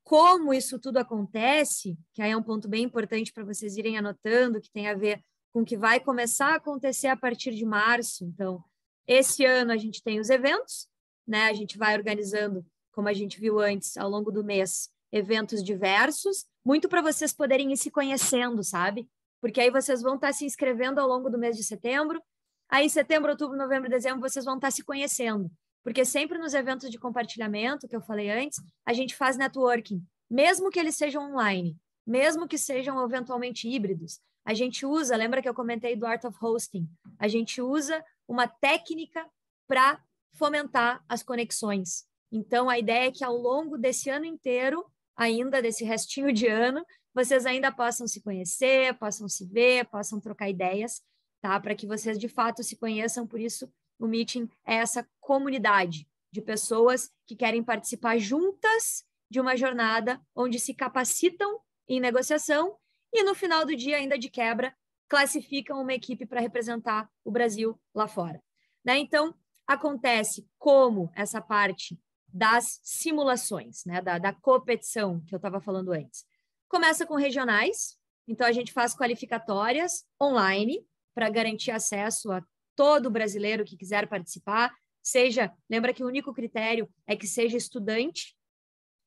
como isso tudo acontece, que aí é um ponto bem importante para vocês irem anotando, que tem a ver com o que vai começar a acontecer a partir de março. Então, esse ano a gente tem os eventos, né? A gente vai organizando, como a gente viu antes, ao longo do mês, eventos diversos, muito para vocês poderem ir se conhecendo, sabe? Porque aí vocês vão estar se inscrevendo ao longo do mês de setembro, aí setembro, outubro, novembro, dezembro, vocês vão estar se conhecendo. Porque sempre nos eventos de compartilhamento, que eu falei antes, a gente faz networking, mesmo que eles sejam online, mesmo que sejam eventualmente híbridos. A gente usa, lembra que eu comentei do Art of Hosting? A gente usa uma técnica para fomentar as conexões. Então, a ideia é que ao longo desse ano inteiro, ainda desse restinho de ano, vocês ainda possam se conhecer, possam se ver, possam trocar ideias, tá? Para que vocês de fato se conheçam. Por isso, o Meeting é essa comunidade de pessoas que querem participar juntas de uma jornada onde se capacitam em negociação e, no final do dia, ainda de quebra, classificam uma equipe para representar o Brasil lá fora, né? Então, acontece como essa parte das simulações, né? Da competição que eu estava falando antes. Começa com regionais, então a gente faz qualificatórias online para garantir acesso a todo brasileiro que quiser participar, lembra que o único critério é que seja estudante,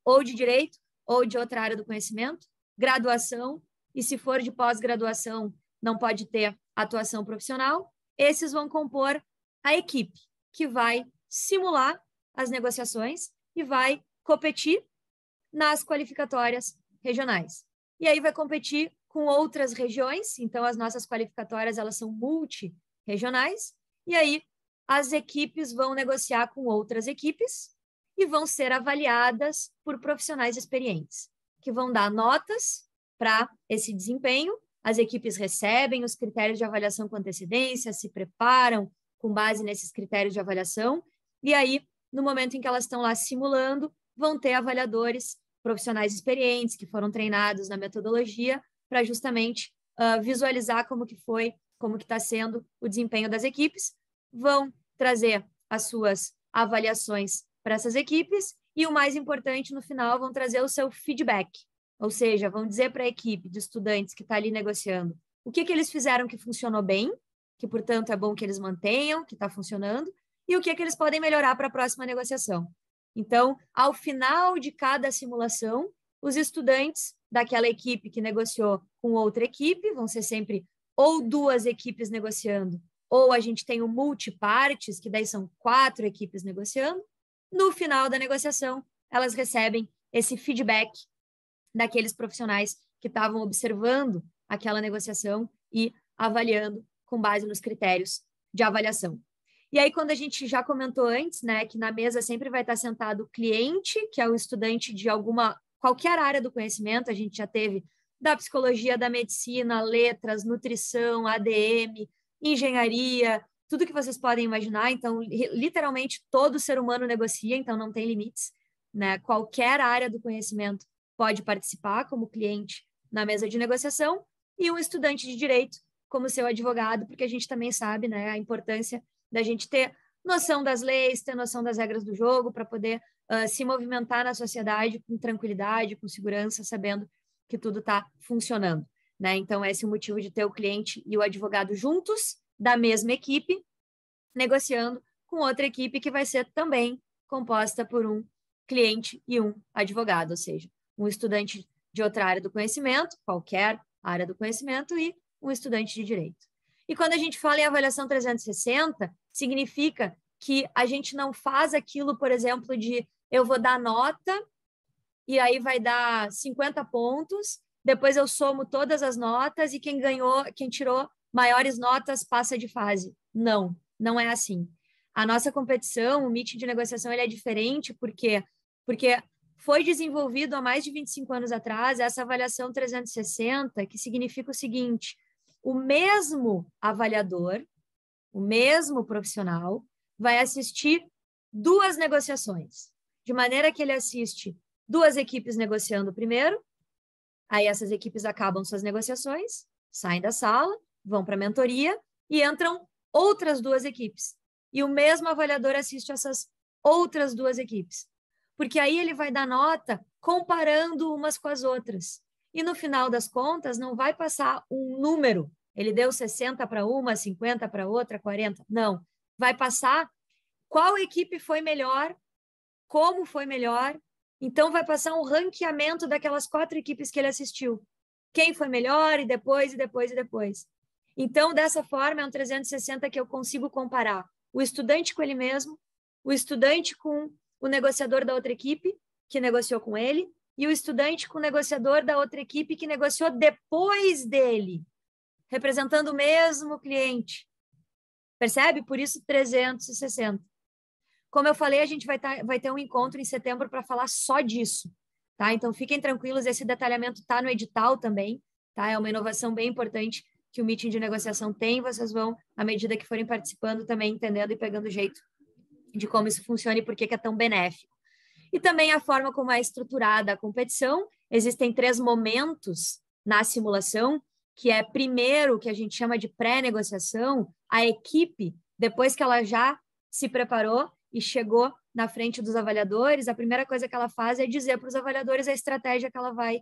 ou de direito, ou de outra área do conhecimento, graduação, e se for de pós-graduação, não pode ter atuação profissional. Esses vão compor a equipe que vai simular as negociações e vai competir nas qualificatórias regionais. E aí vai competir com outras regiões, então as nossas qualificatórias elas são multi-regionais, e aí as equipes vão negociar com outras equipes e vão ser avaliadas por profissionais experientes, que vão dar notas para esse desempenho. As equipes recebem os critérios de avaliação com antecedência, se preparam com base nesses critérios de avaliação. E aí, no momento em que elas estão lá simulando, vão ter avaliadores profissionais experientes que foram treinados na metodologia para justamente visualizar como que foi, como que está sendo o desempenho das equipes, vão trazer as suas avaliações para essas equipes e o mais importante, no final, vão trazer o seu feedback, ou seja, vão dizer para a equipe de estudantes que está ali negociando o que eles fizeram que funcionou bem, que, portanto, é bom que eles mantenham, que está funcionando, e o que eles podem melhorar para a próxima negociação. Então, ao final de cada simulação, os estudantes daquela equipe que negociou com outra equipe, vão ser sempre ou 2 equipes negociando, ou a gente tem o multipartes, que daí são 4 equipes negociando. No final da negociação, elas recebem esse feedback daqueles profissionais que estavam observando aquela negociação e avaliando com base nos critérios de avaliação. E aí, quando a gente já comentou antes, né, que na mesa sempre vai estar sentado o cliente, que é o estudante de qualquer área do conhecimento, a gente já teve da psicologia, da medicina, letras, nutrição, ADM, engenharia, tudo que vocês podem imaginar. Então, literalmente, todo ser humano negocia, então não tem limites, né? Qualquer área do conhecimento pode participar como cliente na mesa de negociação, e um estudante de direito como seu advogado, porque a gente também sabe, né, a importância da gente ter noção das leis, ter noção das regras do jogo, para poder se movimentar na sociedade com tranquilidade, com segurança, sabendo que tudo está funcionando, né? Então, esse é o motivo de ter o cliente e o advogado juntos, da mesma equipe, negociando com outra equipe que vai ser também composta por um cliente e um advogado, ou seja, um estudante de outra área do conhecimento, qualquer área do conhecimento, e um estudante de direito. E quando a gente fala em avaliação 360, significa que a gente não faz aquilo, por exemplo, de eu vou dar nota e aí vai dar 50 pontos, depois eu somo todas as notas e quem tirou maiores notas passa de fase. Não, não é assim. A nossa competição, o meeting de negociação, ele é diferente porque foi desenvolvido há mais de 25 anos atrás essa avaliação 360, que significa o seguinte: o mesmo avaliador, o mesmo profissional, vai assistir 2 negociações, de maneira que ele assiste 2 equipes negociando primeiro, aí essas equipes acabam suas negociações, saem da sala, vão para a mentoria e entram outras 2 equipes. E o mesmo avaliador assiste essas outras 2 equipes, porque aí ele vai dar nota comparando umas com as outras. E no final das contas, não vai passar um número. Ele deu 60 para uma, 50 para outra, 40. Não. Vai passar qual equipe foi melhor, como foi melhor. Então, vai passar um ranqueamento daquelas 4 equipes que ele assistiu. Quem foi melhor e depois, e depois, e depois. Então, dessa forma, é um 360 que eu consigo comparar o estudante com ele mesmo, o estudante com o negociador da outra equipe, que negociou com ele, e o estudante com o negociador da outra equipe que negociou depois dele, representando o mesmo cliente. Percebe? Por isso, 360. Como eu falei, a gente vai ter um encontro em setembro para falar só disso, tá? Então, fiquem tranquilos, esse detalhamento está no edital também, tá? É uma inovação bem importante que o meeting de negociação tem, vocês vão, à medida que forem participando, também entendendo e pegando o jeito de como isso funciona e por que é tão benéfico. E também a forma como é estruturada a competição. Existem 3 momentos na simulação, que é primeiro, que a gente chama de pré-negociação, a equipe, depois que ela já se preparou e chegou na frente dos avaliadores, a primeira coisa que ela faz é dizer para os avaliadores a estratégia que ela vai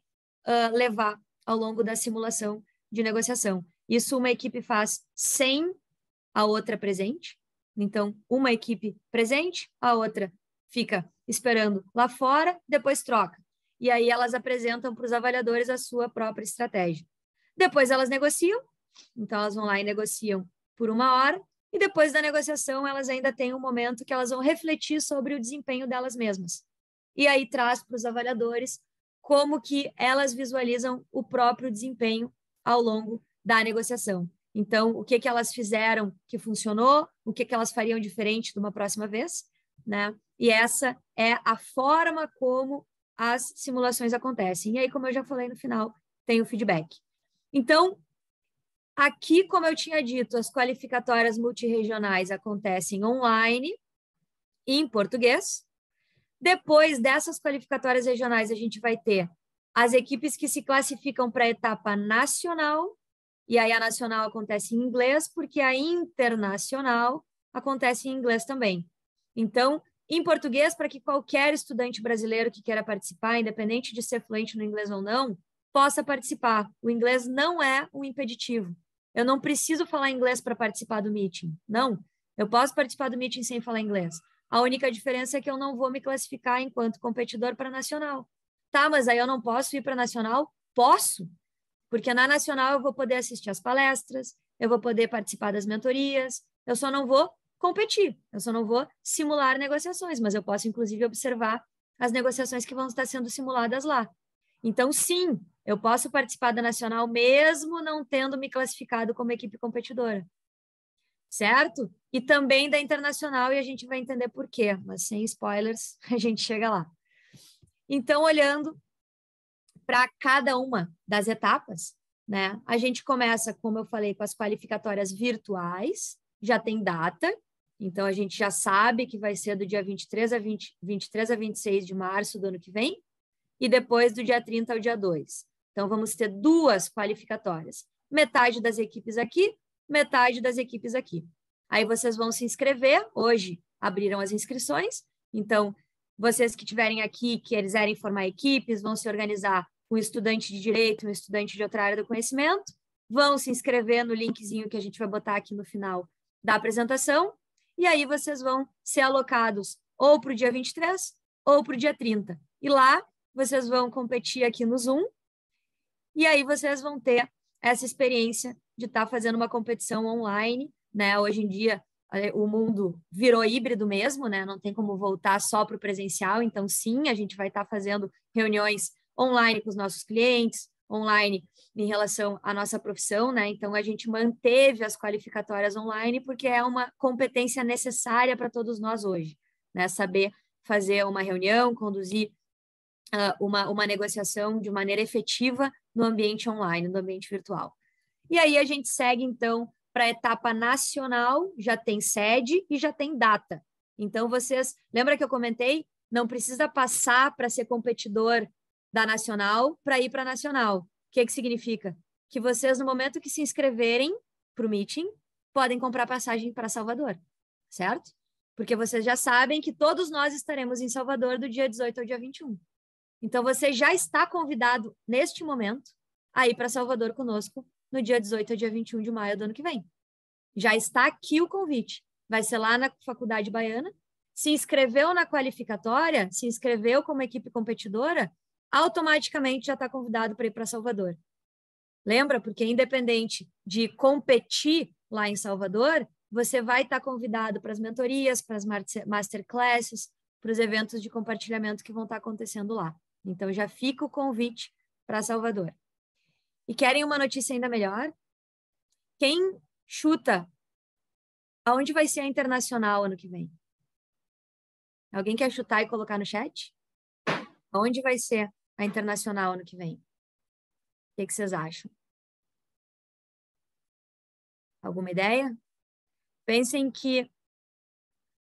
levar ao longo da simulação de negociação. Isso uma equipe faz sem a outra presente. Então, uma equipe presente, a outra fica esperando lá fora, depois troca. E aí elas apresentam para os avaliadores a sua própria estratégia. Depois elas negociam, então elas vão lá e negociam por 1 hora, e depois da negociação elas ainda têm um momento que elas vão refletir sobre o desempenho delas mesmas. E aí traz para os avaliadores como que elas visualizam o próprio desempenho ao longo da negociação. Então, o que elas fizeram que funcionou, o que elas fariam diferente de uma próxima vez, né? E essa é a forma como as simulações acontecem. E aí, como eu já falei no final, tem o feedback. Então, Aqui, como eu tinha dito, as qualificatórias multirregionais acontecem online e em português. Depois dessas qualificatórias regionais, a gente vai ter as equipes que se classificam para a etapa nacional, e aí a nacional acontece em inglês, porque a internacional acontece em inglês também. Então, em português, para que qualquer estudante brasileiro que queira participar, independente de ser fluente no inglês ou não, possa participar. O inglês não é um impeditivo. Eu não preciso falar inglês para participar do meeting. Não, eu posso participar do meeting sem falar inglês. A única diferença é que eu não vou me classificar enquanto competidor para nacional. Tá, mas aí eu não posso ir para nacional? Posso, porque na nacional eu vou poder assistir às palestras, eu vou poder participar das mentorias, eu só não vou competir, eu só não vou simular negociações, mas eu posso, inclusive, observar as negociações que vão estar sendo simuladas lá. Então, sim, eu posso participar da nacional mesmo não tendo me classificado como equipe competidora. Certo? E também da internacional, e a gente vai entender por quê, mas sem spoilers, a gente chega lá. Então, olhando para cada uma das etapas, né? A gente começa, como eu falei, com as qualificatórias virtuais, já tem data, então a gente já sabe que vai ser do dia 23 a 26 de março do ano que vem, e depois do dia 30 ao dia 2. Então, vamos ter 2 qualificatórias. Metade das equipes aqui, metade das equipes aqui. Aí vocês vão se inscrever. Hoje abriram as inscrições. Então, vocês que estiverem aqui, que quiserem formar equipes, vão se organizar um estudante de direito, um estudante de outra área do conhecimento, vão se inscrever no linkzinho que a gente vai botar aqui no final da apresentação. E aí vocês vão ser alocados ou para o dia 23 ou para o dia 30. E lá vocês vão competir aqui no Zoom, e aí vocês vão ter essa experiência de estar fazendo uma competição online, né? Hoje em dia, o mundo virou híbrido mesmo, né? Não tem como voltar só para o presencial, então sim, a gente vai estar fazendo reuniões online com os nossos clientes, online em relação à nossa profissão, né? Então, a gente manteve as qualificatórias online porque é uma competência necessária para todos nós hoje, né? Saber fazer uma reunião, conduzir uma negociação de maneira efetiva no ambiente online, no ambiente virtual. E aí a gente segue, então, para a etapa nacional, já tem sede e já tem data. Então, vocês... Lembra que eu comentei? Não precisa passar para ser competidor da nacional para ir para a nacional. O que significa? Que vocês, no momento que se inscreverem para o meeting, podem comprar passagem para Salvador, certo? Porque vocês já sabem que todos nós estaremos em Salvador do dia 18 ao dia 21. Então, você já está convidado, neste momento, a ir para Salvador conosco no dia 18 ao dia 21 de maio do ano que vem. Já está aqui o convite. Vai ser lá na Faculdade Baiana. Se inscreveu na qualificatória, se inscreveu como equipe competidora, automaticamente já está convidado para ir para Salvador. Lembra? Porque independente de competir lá em Salvador, você vai estar convidado para as mentorias, para as masterclasses, para os eventos de compartilhamento que vão estar acontecendo lá. Então, já fica o convite para Salvador. E querem uma notícia ainda melhor? Quem chuta aonde vai ser a internacional ano que vem? Alguém quer chutar e colocar no chat? Aonde vai ser a internacional ano que vem? O que vocês acham? Alguma ideia? Pensem que,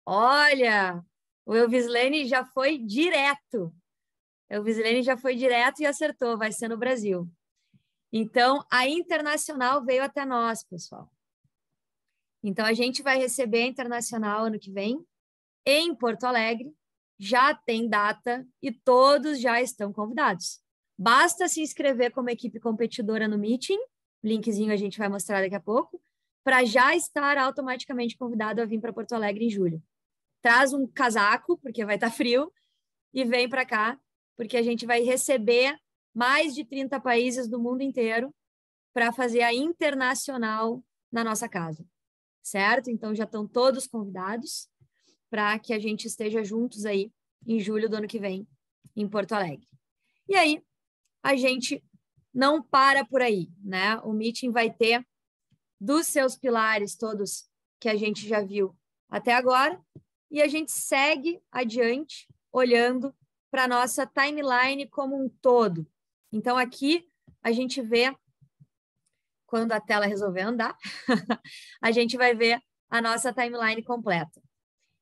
olha, o Elvislene já foi direto. Elvislene já foi direto e acertou, vai ser no Brasil. Então, a internacional veio até nós, pessoal. Então, a gente vai receber a internacional ano que vem, em Porto Alegre, já tem data e todos já estão convidados. Basta se inscrever como equipe competidora no meeting, linkzinho a gente vai mostrar daqui a pouco, para já estar automaticamente convidado a vir para Porto Alegre em julho. Traz um casaco, porque vai estar frio, e vem para cá, porque a gente vai receber mais de 30 países do mundo inteiro para fazer a internacional na nossa casa, certo? Então, já estão todos convidados para que a gente esteja juntos aí em julho do ano que vem, em Porto Alegre. E aí, a gente não para por aí, né? O meeting vai ter dos seus pilares todos que a gente já viu até agora, e a gente segue adiante olhando para a nossa timeline como um todo. Então, aqui a gente vê quando a tela resolver andar, a gente vai ver a nossa timeline completa.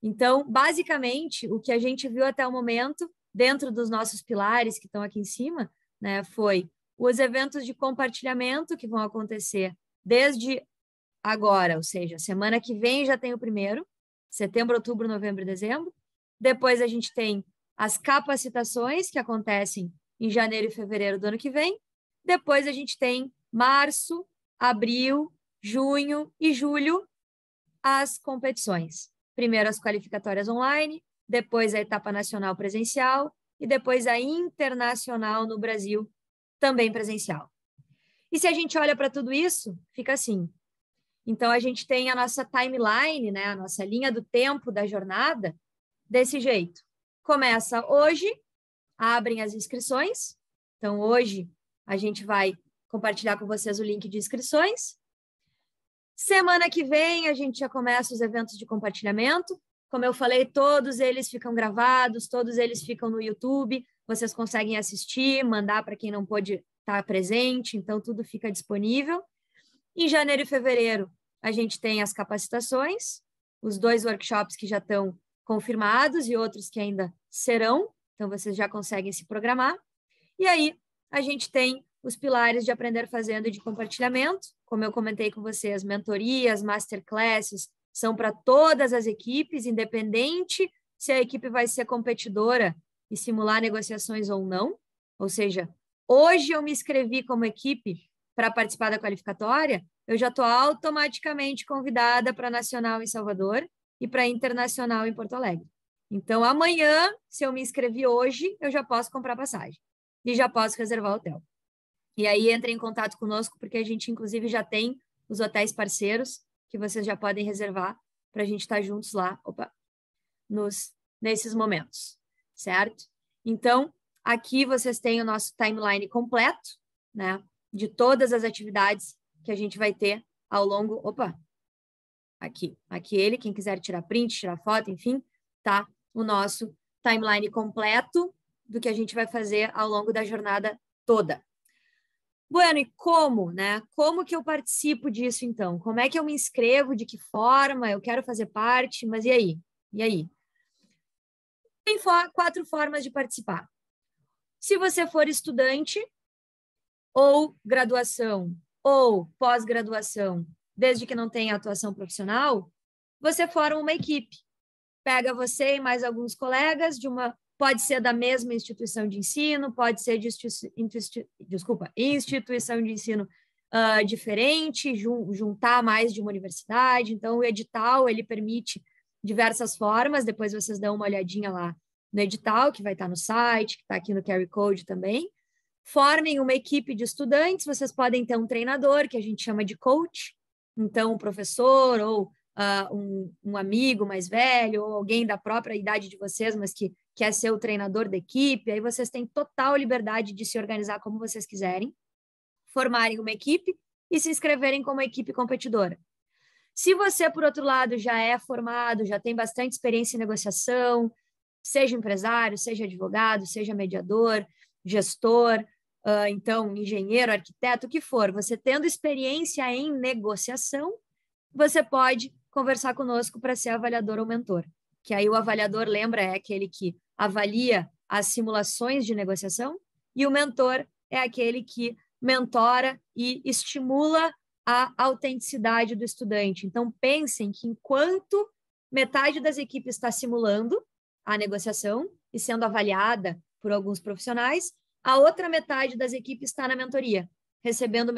Então, basicamente, o que a gente viu até o momento, dentro dos nossos pilares que estão aqui em cima, né, foi os eventos de compartilhamento que vão acontecer desde agora, ou seja, semana que vem já tem o primeiro, setembro, outubro, novembro e dezembro. Depois a gente tem as capacitações que acontecem em janeiro e fevereiro do ano que vem. Depois a gente tem março, abril, junho e julho, as competições. Primeiro as qualificatórias online, depois a etapa nacional presencial e depois a internacional no Brasil, também presencial. E se a gente olha para tudo isso, fica assim. Então, a gente tem a nossa timeline, né, a nossa linha do tempo da jornada, desse jeito. Começa hoje, abrem as inscrições. Então, hoje, a gente vai compartilhar com vocês o link de inscrições. Semana que vem, a gente já começa os eventos de compartilhamento. Como eu falei, todos eles ficam gravados, todos eles ficam no YouTube. Vocês conseguem assistir, mandar para quem não pôde estar presente, então tudo fica disponível. Em janeiro e fevereiro, a gente tem as capacitações, os 2 workshops que já estão confirmados e outros que ainda serão, então vocês já conseguem se programar. E aí, a gente tem os pilares de aprender fazendo e de compartilhamento, como eu comentei com vocês, mentorias, masterclasses, são para todas as equipes, independente se a equipe vai ser competidora e simular negociações ou não. Ou seja, hoje eu me inscrevi como equipe para participar da qualificatória, eu já estou automaticamente convidada para a Nacional em Salvador e para a Internacional em Porto Alegre. Então, amanhã, se eu me inscrevi hoje, eu já posso comprar passagem e já posso reservar hotel. E aí, entre em contato conosco, porque a gente, inclusive, já tem os hotéis parceiros que vocês já podem reservar para a gente estar juntos lá, nesses momentos, certo? Então, aqui vocês têm o nosso timeline completo, né, de todas as atividades que a gente vai ter ao longo... Aqui ele, quem quiser tirar print, tirar foto, enfim, tá o nosso timeline completo do que a gente vai fazer ao longo da jornada toda. Bueno, e como, né? Como que eu participo disso, então? Como é que eu me inscrevo? De que forma? Eu quero fazer parte, mas e aí? E aí? Tem 4 formas de participar. Se você for estudante, ou graduação, ou pós-graduação, desde que não tenha atuação profissional, você forma uma equipe. Pega você e mais alguns colegas de uma... Pode ser da mesma instituição de ensino, pode ser de instituição de ensino diferente, juntar mais de uma universidade. Então, o edital, ele permite diversas formas, depois vocês dão uma olhadinha lá no edital, que vai estar no site, que está aqui no QR Code também. Formem uma equipe de estudantes, vocês podem ter um treinador, que a gente chama de coach, então um professor ou um amigo mais velho, ou alguém da própria idade de vocês, mas que quer ser o treinador da equipe, aí vocês têm total liberdade de se organizar como vocês quiserem, formarem uma equipe e se inscreverem como equipe competidora. Se você, por outro lado, já é formado, já tem bastante experiência em negociação, seja empresário, seja advogado, seja mediador, gestor, então engenheiro, arquiteto, o que for, você tendo experiência em negociação, você pode conversar conosco para ser avaliador ou mentor. Que aí o avaliador, lembra, é aquele que avalia as simulações de negociação e o mentor é aquele que mentora e estimula a autenticidade do estudante. Então, pensem que enquanto metade das equipes está simulando a negociação e sendo avaliada por alguns profissionais, a outra metade das equipes está na mentoria, recebendo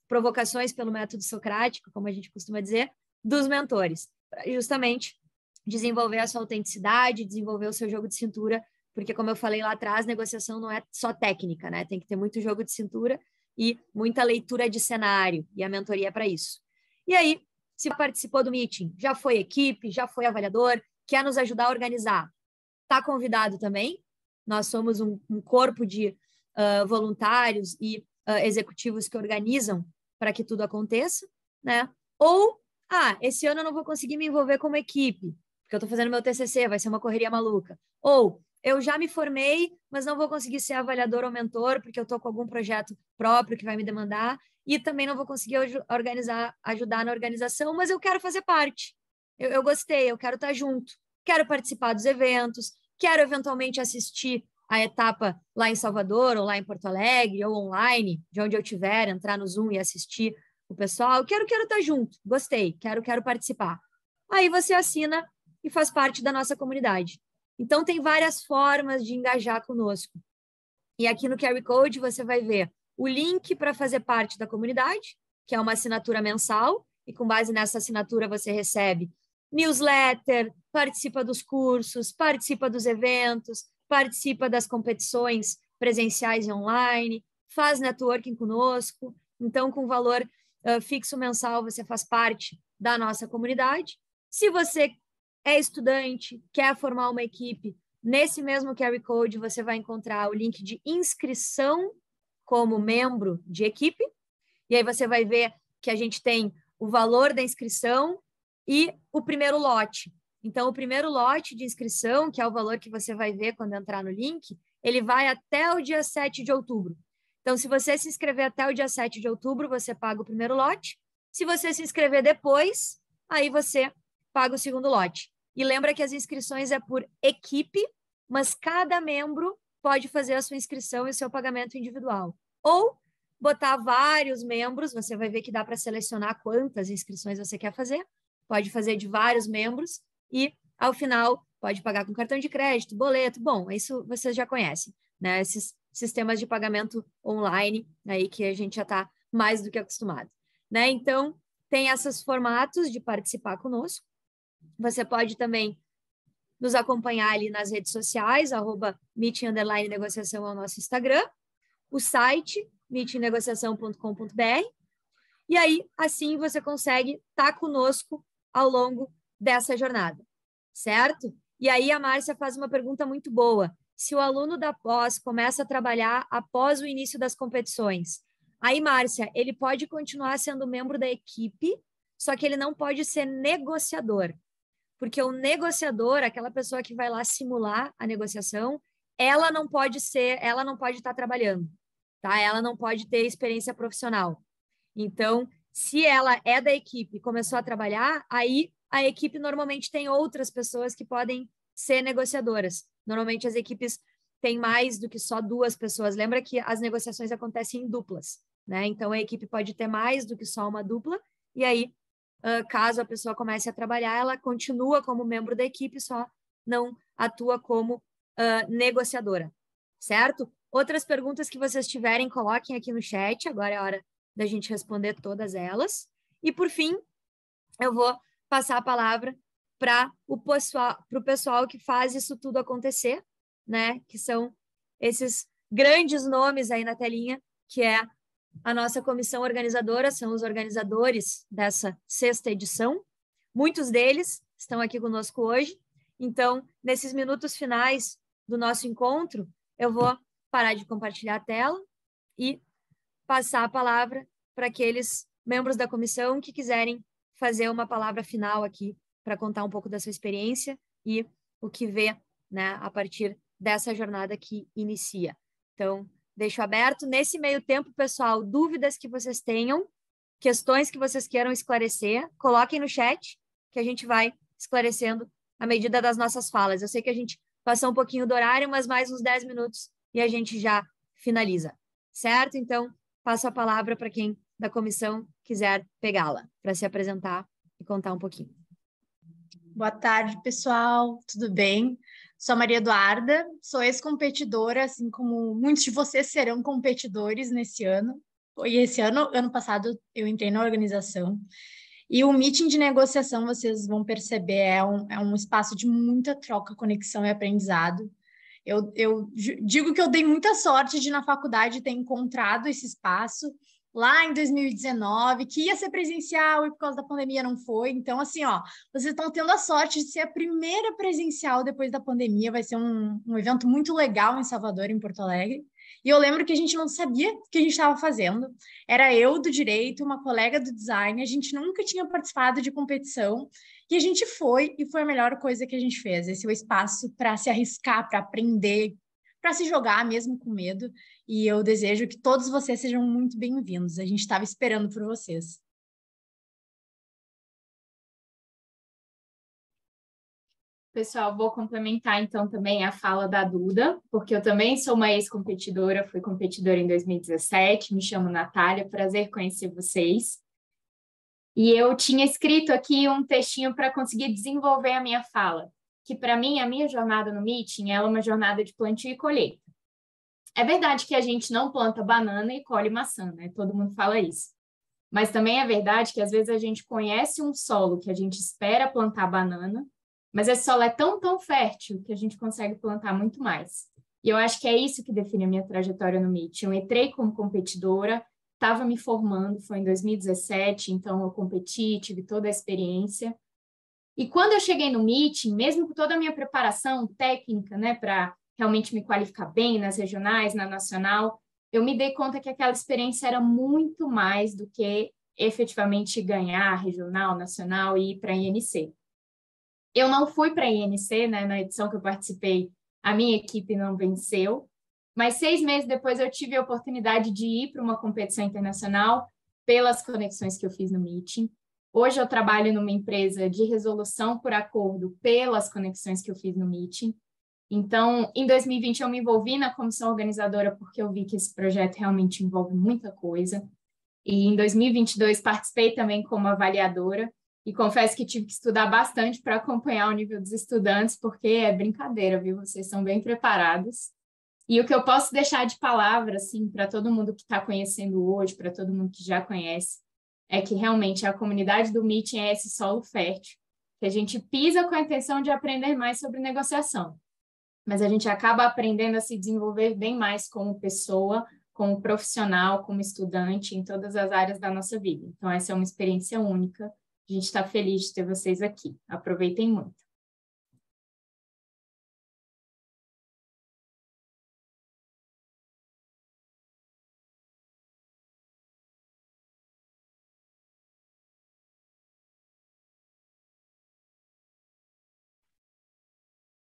provocações pelo método socrático, como a gente costuma dizer, dos mentores, para justamente desenvolver a sua autenticidade, desenvolver o seu jogo de cintura, porque, como eu falei lá atrás, negociação não é só técnica, né? Tem que ter muito jogo de cintura e muita leitura de cenário, e a mentoria é para isso. E aí, se participou do meeting, já foi equipe, já foi avaliador, quer nos ajudar a organizar, está convidado também. Nós somos um corpo de voluntários e executivos que organizam para que tudo aconteça, né? Ou, esse ano eu não vou conseguir me envolver como equipe, porque eu estou fazendo meu TCC, vai ser uma correria maluca. Ou, eu já me formei, mas não vou conseguir ser avaliador ou mentor, porque eu estou com algum projeto próprio que vai me demandar, e também não vou conseguir ajudar na organização, mas eu quero fazer parte. Eu gostei, eu quero estar junto, quero participar dos eventos, quero eventualmente assistir a etapa lá em Salvador, ou lá em Porto Alegre, ou online, de onde eu estiver, entrar no Zoom e assistir o pessoal. Quero estar junto, gostei, quero participar. Aí você assina e faz parte da nossa comunidade. Então, tem várias formas de engajar conosco. E aqui no QR Code você vai ver o link para fazer parte da comunidade, que é uma assinatura mensal, e com base nessa assinatura você recebe newsletter, participa dos cursos, participa dos eventos, participa das competições presenciais e online, faz networking conosco. Então, com valor fixo mensal, você faz parte da nossa comunidade. Se você é estudante, quer formar uma equipe, nesse mesmo QR Code você vai encontrar o link de inscrição como membro de equipe, e aí você vai ver que a gente tem o valor da inscrição e o primeiro lote. Então, o primeiro lote de inscrição, que é o valor que você vai ver quando entrar no link, ele vai até o dia 7 de outubro. Então, se você se inscrever até o dia 7 de outubro, você paga o primeiro lote. Se você se inscrever depois, aí você paga o segundo lote. E lembra que as inscrições é por equipe, mas cada membro pode fazer a sua inscrição e o seu pagamento individual. Ou botar vários membros, você vai ver que dá para selecionar quantas inscrições você quer fazer, pode fazer de vários membros e, ao final, pode pagar com cartão de crédito, boleto. Bom, isso vocês já conhecem, né? Esses sistemas de pagamento online aí que a gente já está mais do que acostumado, né? Então, tem esses formatos de participar conosco. Você pode também nos acompanhar ali nas redes sociais, @meeting_negociação é o nosso Instagram, o site, meetingnegociação.com.br, e aí, assim, você consegue estar conosco ao longo dessa jornada, certo? E aí a Márcia faz uma pergunta muito boa. Se o aluno da pós começa a trabalhar após o início das competições, aí, Márcia, ele pode continuar sendo membro da equipe, só que ele não pode ser negociador. Porque o negociador, aquela pessoa que vai lá simular a negociação, ela não pode estar trabalhando, tá? Ela não pode ter experiência profissional. Então, se ela é da equipe e começou a trabalhar, aí a equipe normalmente tem outras pessoas que podem ser negociadoras. Normalmente as equipes têm mais do que só 2 pessoas. Lembra que as negociações acontecem em duplas, né? Então, a equipe pode ter mais do que só uma dupla, e aí caso a pessoa comece a trabalhar, ela continua como membro da equipe, só não atua como negociadora, certo? Outras perguntas que vocês tiverem, coloquem aqui no chat, agora é a hora da gente responder todas elas. E, por fim, eu vou passar a palavra para o pessoal que faz isso tudo acontecer, né? Que são esses grandes nomes aí na telinha, que é a nossa comissão organizadora, são os organizadores dessa 6ª edição. Muitos deles estão aqui conosco hoje. Então, nesses minutos finais do nosso encontro, eu vou parar de compartilhar a tela e passar a palavra para aqueles membros da comissão que quiserem fazer uma palavra final aqui para contar um pouco da sua experiência e o que vê, né, a partir dessa jornada que inicia. Então, deixo aberto. Nesse meio tempo, pessoal, dúvidas que vocês tenham, questões que vocês queiram esclarecer, coloquem no chat, que a gente vai esclarecendo à medida das nossas falas. Eu sei que a gente passou um pouquinho do horário, mas mais uns 10 minutos e a gente já finaliza, certo? Então, passo a palavra para quem da comissão quiser pegá-la, para se apresentar e contar um pouquinho.
Boa tarde, pessoal. Tudo bem? Sou a Maria Eduarda, sou ex-competidora, assim como muitos de vocês serão competidores nesse ano. E esse ano passado, eu entrei na organização. E o meeting de negociação, vocês vão perceber, é um espaço de muita troca, conexão e aprendizado. Eu digo que eu dei muita sorte de, na faculdade, ter encontrado esse espaço lá em 2019, que ia ser presencial e por causa da pandemia não foi. Então, assim, ó, vocês estão tendo a sorte de ser a primeira presencial depois da pandemia. Vai ser um evento muito legal em Salvador, em Porto Alegre. E eu lembro que a gente não sabia o que a gente estava fazendo. Era eu do direito, uma colega do design, a gente nunca tinha participado de competição. E a gente foi, e foi a melhor coisa que a gente fez. Esse é o espaço para se arriscar, para aprender, para se jogar mesmo com medo. E eu desejo que todos vocês sejam muito bem-vindos. A gente estava esperando por vocês.
Pessoal, vou complementar então também a fala da Duda, porque eu também sou uma ex-competidora, fui competidora em 2017, me chamo Natália, prazer conhecer vocês. E eu tinha escrito aqui um textinho para conseguir desenvolver a minha fala, que para mim, a minha jornada no Meeting é uma jornada de plantio e colheita. É verdade que a gente não planta banana e colhe maçã, né? Todo mundo fala isso. Mas também é verdade que às vezes a gente conhece um solo que a gente espera plantar banana, mas esse solo é tão fértil que a gente consegue plantar muito mais. E eu acho que é isso que define a minha trajetória no Meeting. Eu entrei como competidora, estava me formando, foi em 2017, então eu competi, tive toda a experiência. E quando eu cheguei no Meeting, mesmo com toda a minha preparação técnica, né, para realmente me qualificar bem nas regionais, na nacional, eu me dei conta que aquela experiência era muito mais do que efetivamente ganhar regional, nacional e ir para a INC. Eu não fui para a INC, né, na edição que eu participei, a minha equipe não venceu, mas 6 meses depois eu tive a oportunidade de ir para uma competição internacional pelas conexões que eu fiz no Meeting. Hoje eu trabalho numa empresa de resolução por acordo pelas conexões que eu fiz no Meeting. Então, em 2020 eu me envolvi na comissão organizadora porque eu vi que esse projeto realmente envolve muita coisa. E em 2022 participei também como avaliadora. E confesso que tive que estudar bastante para acompanhar o nível dos estudantes, porque é brincadeira, viu? Vocês são bem preparados. E o que eu posso deixar de palavra, assim, para todo mundo que está conhecendo hoje, para todo mundo que já conhece, é que realmente a comunidade do Meeting é esse solo fértil, que a gente pisa com a intenção de aprender mais sobre negociação. Mas a gente acaba aprendendo a se desenvolver bem mais como pessoa, como profissional, como estudante, em todas as áreas da nossa vida. Então, essa é uma experiência única. A gente está feliz de ter vocês aqui. Aproveitem muito.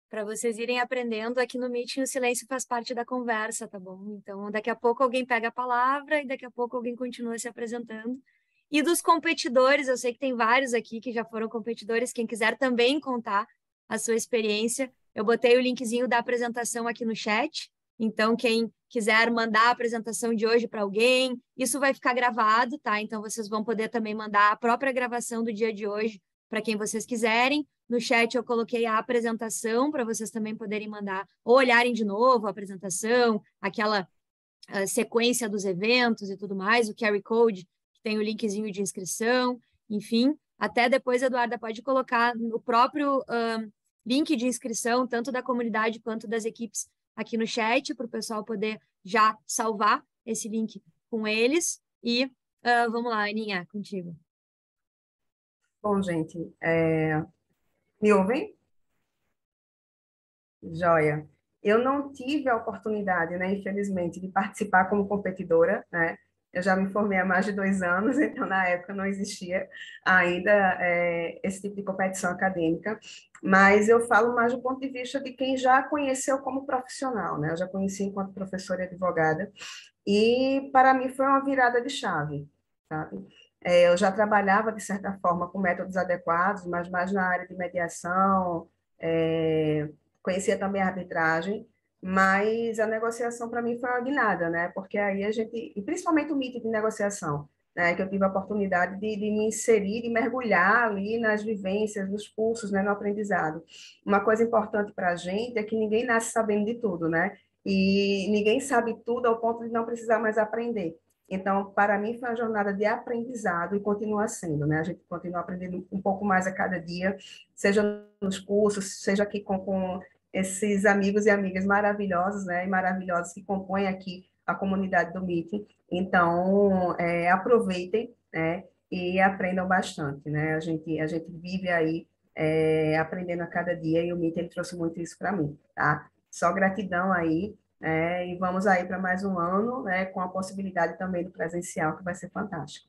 Para vocês irem aprendendo, aqui no Meeting o silêncio faz parte da conversa, tá bom? Então, daqui a pouco alguém pega a palavra e daqui a pouco alguém continua se apresentando. E dos competidores, eu sei que tem vários aqui que já foram competidores, quem quiser também contar a sua experiência, eu botei o linkzinho da apresentação aqui no chat, então quem quiser mandar a apresentação de hoje para alguém, isso vai ficar gravado, tá? Então vocês vão poder também mandar a própria gravação do dia de hoje para quem vocês quiserem. No chat eu coloquei a apresentação para vocês também poderem mandar ou olharem de novo a apresentação, aquela sequência dos eventos e tudo mais, o QR Code, que tem o linkzinho de inscrição, enfim. Até depois, Eduarda, pode colocar o próprio link de inscrição, tanto da comunidade quanto das equipes aqui no chat, para o pessoal poder já salvar esse link com eles. E vamos lá, Aninha, contigo.
Bom, gente, me ouvem? Joia. Eu não tive a oportunidade, né, infelizmente, de participar como competidora, né? Eu já me formei há mais de 2 anos, então na época não existia ainda esse tipo de competição acadêmica, mas eu falo mais do ponto de vista de quem já conheceu como profissional, né? Eu já conheci enquanto professora e advogada, e para mim foi uma virada de chave, sabe? Eu já trabalhava, de certa forma, com métodos adequados, mas mais na área de mediação, conhecia também a arbitragem, mas a negociação para mim foi uma guinada, né? Porque aí a gente, e principalmente o mito de negociação, né? Que eu tive a oportunidade de me inserir, de mergulhar ali nas vivências, nos cursos, né? No aprendizado. Uma coisa importante para a gente é que ninguém nasce sabendo de tudo, né? E ninguém sabe tudo ao ponto de não precisar mais aprender. Então, para mim, foi uma jornada de aprendizado e continua sendo, né? A gente continua aprendendo um pouco mais a cada dia, seja nos cursos, seja aqui com esses amigos e amigas maravilhosos, né? E maravilhosos que compõem aqui a comunidade do Meeting. Então, aproveitem, né? E aprendam bastante, né? A gente vive aí aprendendo a cada dia e o Meeting ele trouxe muito isso para mim, tá? Só gratidão aí. E vamos aí para mais um ano, né, com a possibilidade também do presencial, que vai ser fantástico.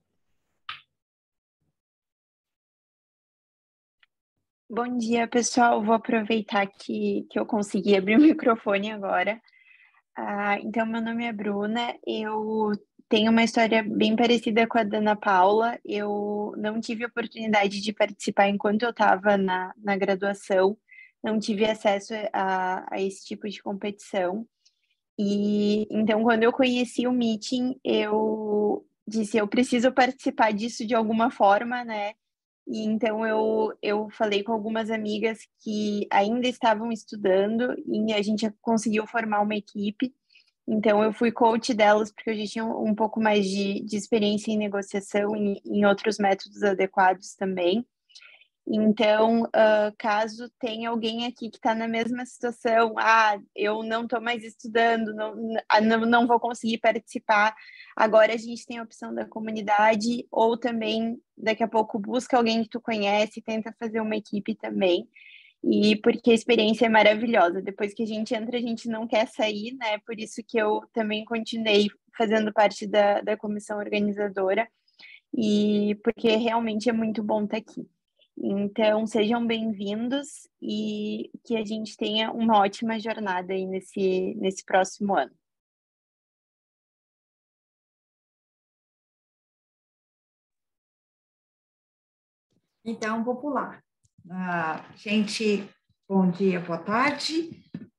Bom dia, pessoal. Vou aproveitar que eu consegui abrir o microfone agora. Então, meu nome é Bruna. Eu tenho uma história bem parecida com a da Ana Paula. Eu não tive oportunidade de participar enquanto eu estava na graduação, não tive acesso a esse tipo de competição. E então, quando eu conheci o Meeting, eu disse, eu preciso participar disso de alguma forma, né? E então eu falei com algumas amigas que ainda estavam estudando e a gente conseguiu formar uma equipe. Então eu fui coach delas porque eu já tinha um pouco mais de experiência em negociação e em outros métodos adequados também. Então, caso tenha alguém aqui que está na mesma situação, eu não estou mais estudando, não vou conseguir participar, agora a gente tem a opção da comunidade, ou também, daqui a pouco, busca alguém que tu conhece, tenta fazer uma equipe também, e porque a experiência é maravilhosa. Depois que a gente entra, a gente não quer sair, né? Por isso que eu também continuei fazendo parte da comissão organizadora, e porque realmente é muito bom estar aqui. Então, sejam bem-vindos e que a gente tenha uma ótima jornada aí nesse próximo ano.
Então, vou pular. Gente, bom dia, boa tarde.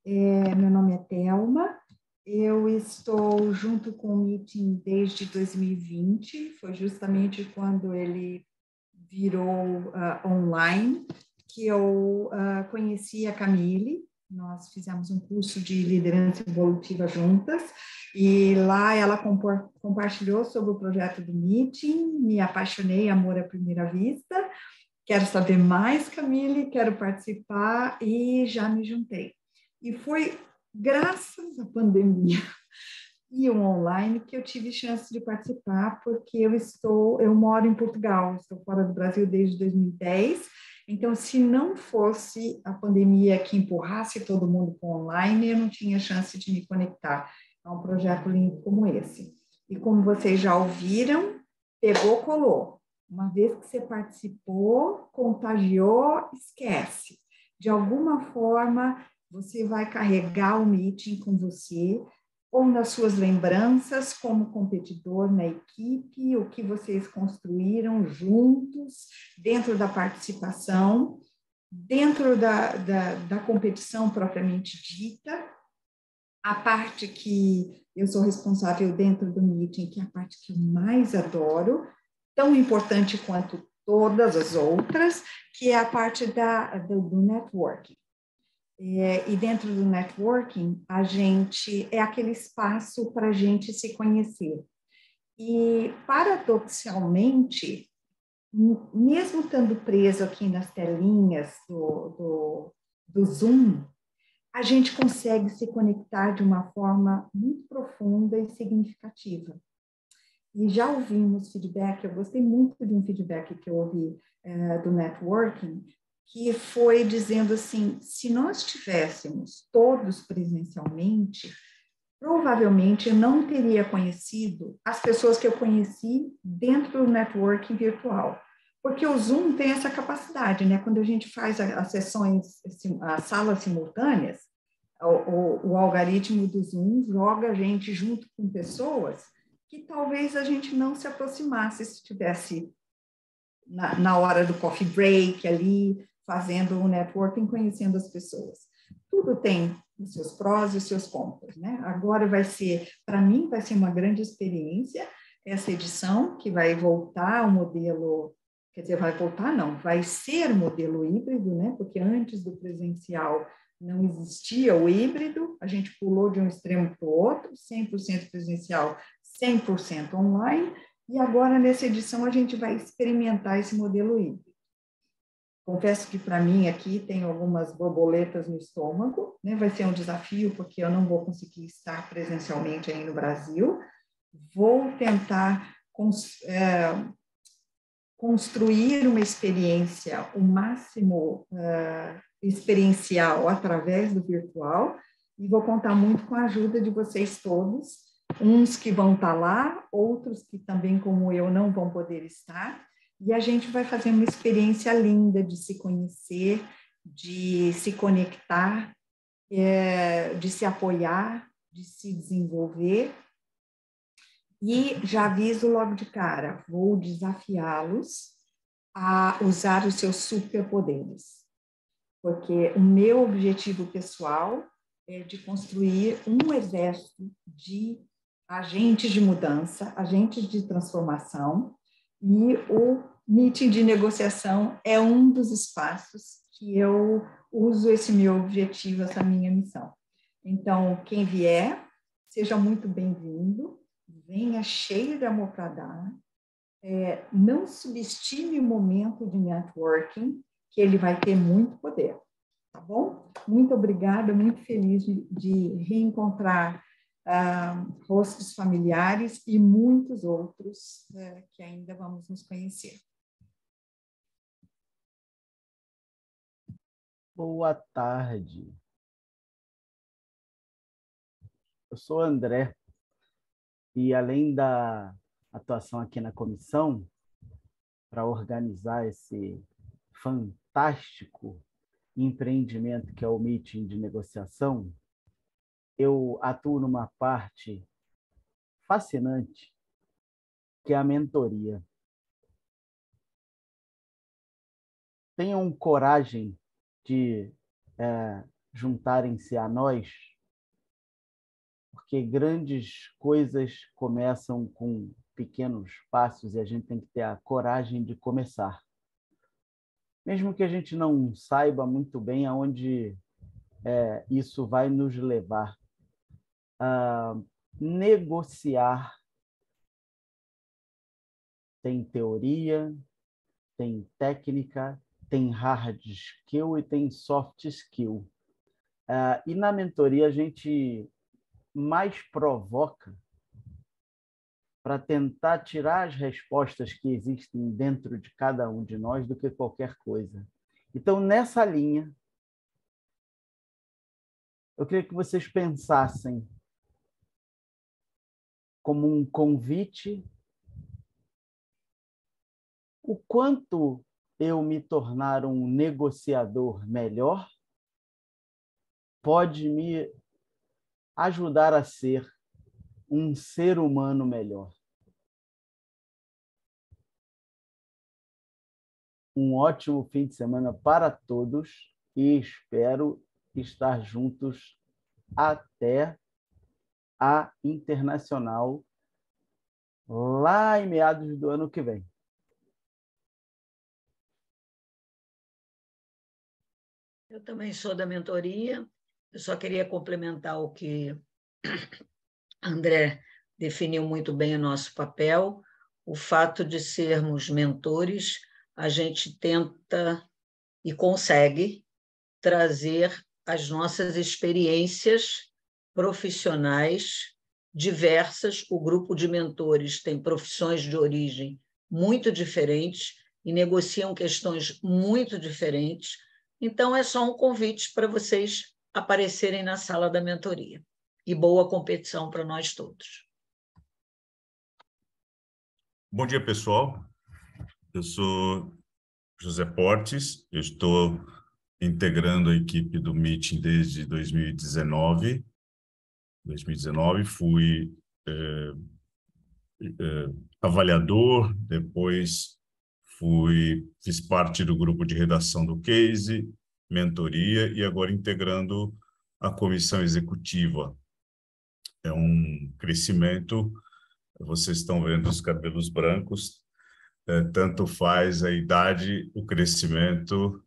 Meu nome é Thelma. Eu estou junto com o Meeting desde 2020. Foi justamente quando ele virou online que eu conheci a Camille. Nós fizemos um curso de liderança evolutiva juntas e lá ela compartilhou sobre o projeto do Meeting. Me apaixonei, amor à primeira vista. Quero saber mais, Camille, quero participar e já me juntei. E foi graças à pandemia e o online que eu tive chance de participar, porque eu moro em Portugal, estou fora do Brasil desde 2010, então se não fosse a pandemia que empurrasse todo mundo para o online, eu não tinha chance de me conectar a um projeto lindo como esse. E como vocês já ouviram, pegou, colou. Uma vez que você participou, contagiou, esquece. De alguma forma, você vai carregar o Meeting com você, ou nas suas lembranças como competidor na equipe, o que vocês construíram juntos, dentro da participação, dentro da competição propriamente dita, a parte que eu sou responsável dentro do Meeting, que é a parte que eu mais adoro, tão importante quanto todas as outras, que é a parte do networking. E dentro do networking, a gente é aquele espaço para a gente se conhecer. E, paradoxalmente, mesmo estando preso aqui nas telinhas do Zoom, a gente consegue se conectar de uma forma muito profunda e significativa. E já ouvimos feedback, eu gostei muito de um feedback que eu ouvi do networking, que foi dizendo assim, se nós tivéssemos todos presencialmente, provavelmente eu não teria conhecido as pessoas que eu conheci dentro do networking virtual. Porque o Zoom tem essa capacidade, né? Quando a gente faz as sessões, as salas simultâneas, o algoritmo do Zoom joga a gente junto com pessoas que talvez a gente não se aproximasse se estivesse na hora do coffee break ali, fazendo o networking, conhecendo as pessoas. Tudo tem os seus prós e os seus contras, né? Agora para mim, vai ser uma grande experiência essa edição, que vai voltar ao modelo, quer dizer, vai ser modelo híbrido, né? Porque antes do presencial não existia o híbrido, a gente pulou de um extremo para o outro, 100% presencial, 100% online, e agora nessa edição a gente vai experimentar esse modelo híbrido. Confesso que para mim aqui tem algumas borboletas no estômago, né? Vai ser um desafio porque eu não vou conseguir estar presencialmente aí no Brasil. Vou tentar construir uma experiência o máximo experiencial através do virtual e vou contar muito com a ajuda de vocês todos, uns que vão estar lá, outros que também, como eu, não vão poder estar, e a gente vai fazer uma experiência linda de se conhecer, de se conectar, de se apoiar, de se desenvolver. E já aviso logo de cara, vou desafiá-los a usar os seus superpoderes, porque o meu objetivo pessoal é de construir um exército de agentes de mudança, agentes de transformação, e o meeting de negociação é um dos espaços que eu uso esse meu objetivo, essa minha missão. Então, quem vier, seja muito bem-vindo, venha cheio de amor para dar, não subestime o momento de networking, que ele vai ter muito poder, tá bom? Muito obrigada, muito feliz de reencontrar rostos familiares e muitos outros que ainda vamos nos conhecer.
Boa tarde. Eu sou André e, além da atuação aqui na comissão, para organizar esse fantástico empreendimento que é o meeting de negociação, eu atuo numa parte fascinante, que é a mentoria. Tenham coragem de juntarem-se a nós, porque grandes coisas começam com pequenos passos e a gente tem que ter a coragem de começar. Mesmo que a gente não saiba muito bem aonde isso vai nos levar. Negociar tem teoria, tem técnica, tem hard skill e tem soft skill. E na mentoria a gente mais provoca para tentar tirar as respostas que existem dentro de cada um de nós do que qualquer coisa. Então, nessa linha, eu queria que vocês pensassem como um convite o quanto eu me tornar um negociador melhor pode me ajudar a ser um ser humano melhor. Um ótimo fim de semana para todos e espero estar juntos até a Internacional lá em meados do ano que vem.
Eu também sou da mentoria. Eu só queria complementar o que André definiu muito bem o nosso papel. O fato de sermos mentores, a gente tenta e consegue trazer as nossas experiências profissionais diversas. O grupo de mentores tem profissões de origem muito diferentes e negociam questões muito diferentes. Então, é só um convite para vocês aparecerem na sala da mentoria. E boa competição para nós todos.
Bom dia, pessoal. Eu sou José Portes, eu estou integrando a equipe do Meeting desde 2019. Fui avaliador, depois fiz parte do grupo de redação do Case, mentoria e agora integrando a comissão executiva. É um crescimento, vocês estão vendo os cabelos brancos, tanto faz a idade, o crescimento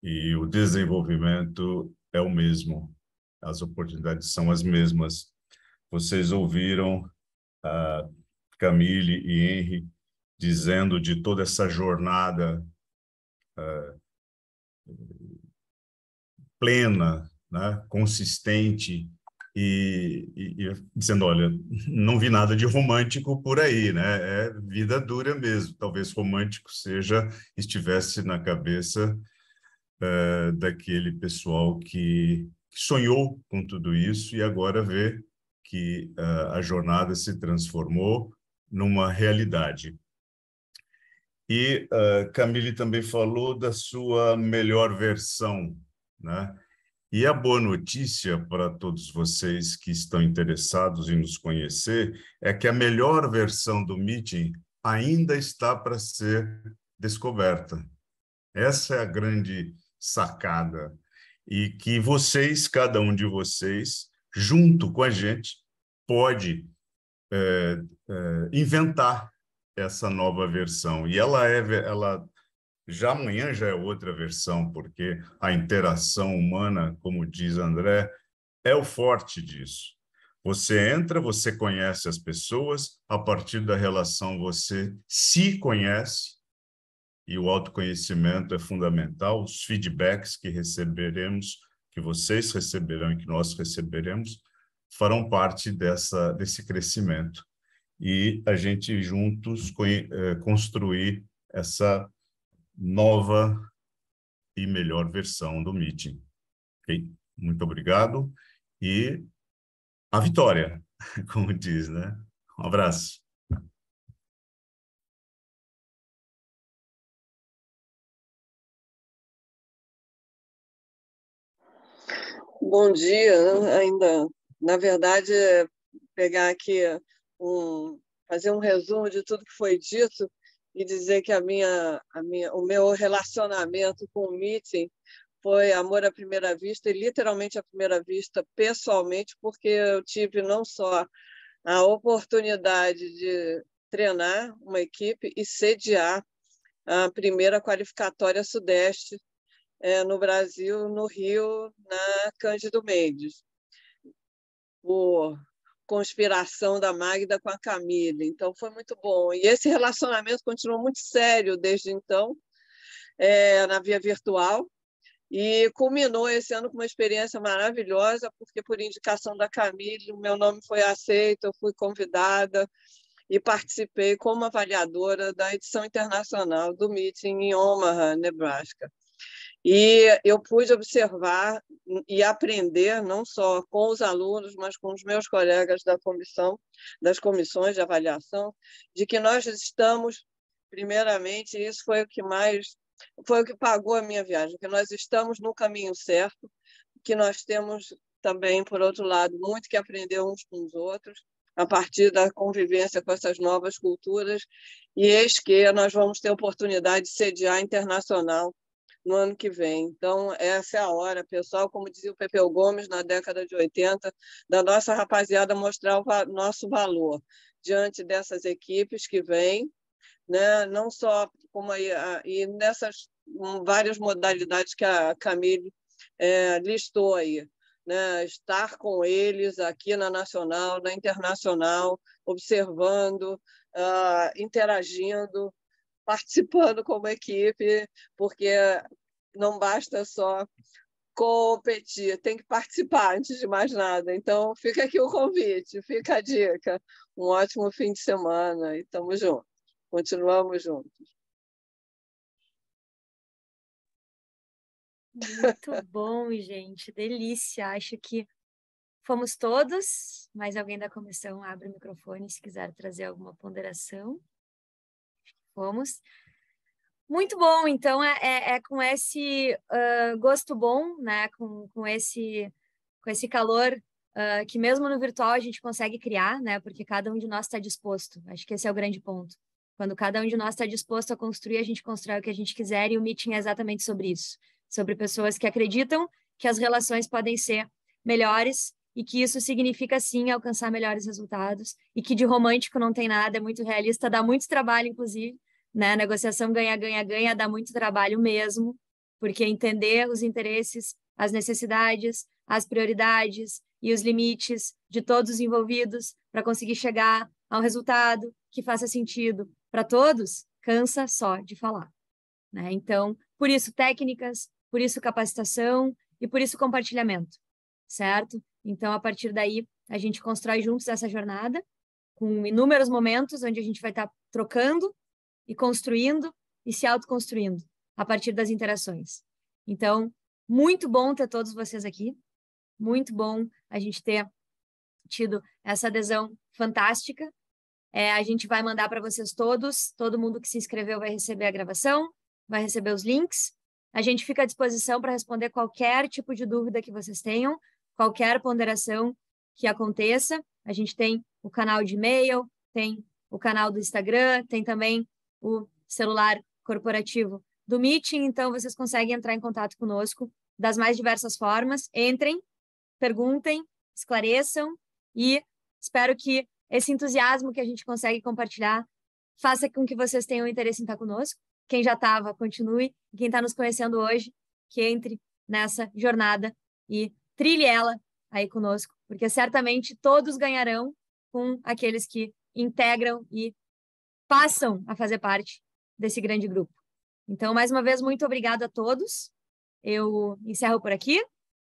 e o desenvolvimento é o mesmo. As oportunidades são as mesmas. Vocês ouviram a Camille e Henry dizendo de toda essa jornada plena, né, consistente, e dizendo, olha, não vi nada de romântico por aí, né? É vida dura mesmo. Talvez romântico estivesse na cabeça daquele pessoal que sonhou com tudo isso e agora vê que a jornada se transformou numa realidade. E Camille também falou da sua melhor versão, né? E a boa notícia para todos vocês que estão interessados em nos conhecer é que a melhor versão do Meeting ainda está para ser descoberta. Essa é a grande sacada. E que vocês, cada um de vocês, junto com a gente, pode inventar essa nova versão. E ela já amanhã já é outra versão, porque a interação humana, como diz André, é o forte disso. Você entra, você conhece as pessoas, a partir da relação você se conhece, e o autoconhecimento é fundamental. Os feedbacks que receberemos, que vocês receberão e que nós receberemos, farão parte desse crescimento. E a gente juntos construir essa nova e melhor versão do Meeting. Okay? Muito obrigado e a vitória, como diz, né? Um abraço.
Bom dia, ainda, na verdade, pegar aqui fazer um resumo de tudo que foi dito e dizer que o meu relacionamento com o Meeting foi amor à primeira vista, e literalmente à primeira vista, pessoalmente, porque eu tive não só a oportunidade de treinar uma equipe e sediar a primeira qualificatória Sudeste no Brasil, no Rio, na Cândido Mendes, por conspiração da Magda com a Camille. Então, foi muito bom. E esse relacionamento continuou muito sério desde então, na via virtual, e culminou esse ano com uma experiência maravilhosa, porque, por indicação da Camille, o meu nome foi aceito, eu fui convidada e participei como avaliadora da edição internacional do Meeting em Omaha, Nebraska. E eu pude observar e aprender, não só com os alunos, mas com os meus colegas das comissões de avaliação, de que nós estamos, primeiramente, isso foi o que pagou a minha viagem, que nós estamos no caminho certo, que nós temos também, por outro lado, muito que aprender uns com os outros, a partir da convivência com essas novas culturas, e eis que nós vamos ter a oportunidade de sediar internacional no ano que vem. Então, essa é a hora, pessoal, como dizia o Pepeu Gomes na década de 80, da nossa rapaziada mostrar o nosso valor diante dessas equipes que vêm, né? Não só como e nessas várias modalidades que a Camille listou aí, né? Estar com eles aqui na nacional, na internacional, observando, interagindo, participando como equipe, porque não basta só competir, tem que participar antes de mais nada. Então, fica aqui o convite, fica a dica. Um ótimo fim de semana e estamos juntos. Continuamos juntos.
Muito bom, gente. Delícia. Acho que fomos todos. Mais alguém da comissão abre o microfone se quiser trazer alguma ponderação. Fomos. Muito bom. Então, é com esse gosto bom, né? Com esse calor que mesmo no virtual a gente consegue criar, né? Porque cada um de nós está disposto. Acho que esse é o grande ponto. Quando cada um de nós está disposto a construir, a gente constrói o que a gente quiser, e o Meeting é exatamente sobre isso. Sobre pessoas que acreditam que as relações podem ser melhores e que isso significa, sim, alcançar melhores resultados, e que de romântico não tem nada, é muito realista, dá muito trabalho, inclusive, né? Negociação ganha-ganha-ganha dá muito trabalho mesmo, porque entender os interesses, as necessidades, as prioridades e os limites de todos os envolvidos para conseguir chegar a um resultado que faça sentido para todos, cansa só de falar, né? Então, por isso técnicas, por isso capacitação e por isso compartilhamento, certo? Então, a partir daí, a gente constrói juntos essa jornada, com inúmeros momentos onde a gente vai estar trocando e construindo e se autoconstruindo a partir das interações. Então, muito bom ter todos vocês aqui, muito bom a gente ter tido essa adesão fantástica, A gente vai mandar para vocês todos, todo mundo que se inscreveu vai receber a gravação, vai receber os links. A gente fica à disposição para responder qualquer tipo de dúvida que vocês tenham, qualquer ponderação que aconteça. A gente tem o canal de e-mail, tem o canal do Instagram, tem também o celular corporativo do Meeting, então vocês conseguem entrar em contato conosco das mais diversas formas. Entrem, perguntem, esclareçam e espero que esse entusiasmo que a gente consegue compartilhar faça com que vocês tenham interesse em estar conosco. Quem já estava, continue. Quem está nos conhecendo hoje, que entre nessa jornada e trilhe ela aí conosco, porque certamente todos ganharão com aqueles que integram e passam a fazer parte desse grande grupo. Então, mais uma vez, muito obrigada a todos. Eu encerro por aqui.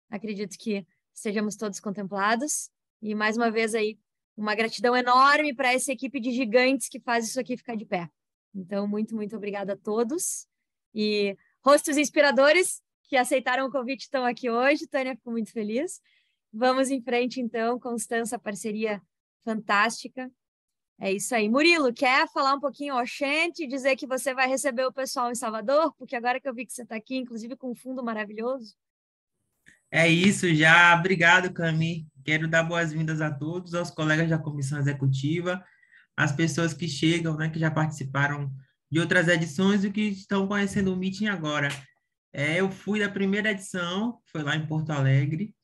Acredito que sejamos todos contemplados. E, mais uma vez, aí, uma gratidão enorme para essa equipe de gigantes que faz isso aqui ficar de pé. Então, muito, muito obrigada a todos. E rostos inspiradores que aceitaram o convite estão aqui hoje. Tânia, fico muito feliz. Vamos em frente, então. Constança, parceria fantástica. É isso aí. Murilo, quer falar um pouquinho, Oxente, dizer que você vai receber o pessoal em Salvador? Porque agora que eu vi que você está aqui, inclusive com um fundo maravilhoso.
É isso, já. Obrigado, Cami. Quero dar boas-vindas a todos, aos colegas da comissão executiva, às pessoas que chegam, né, que já participaram de outras edições e que estão conhecendo o Meeting agora. Eu fui da primeira edição, foi lá em Porto Alegre.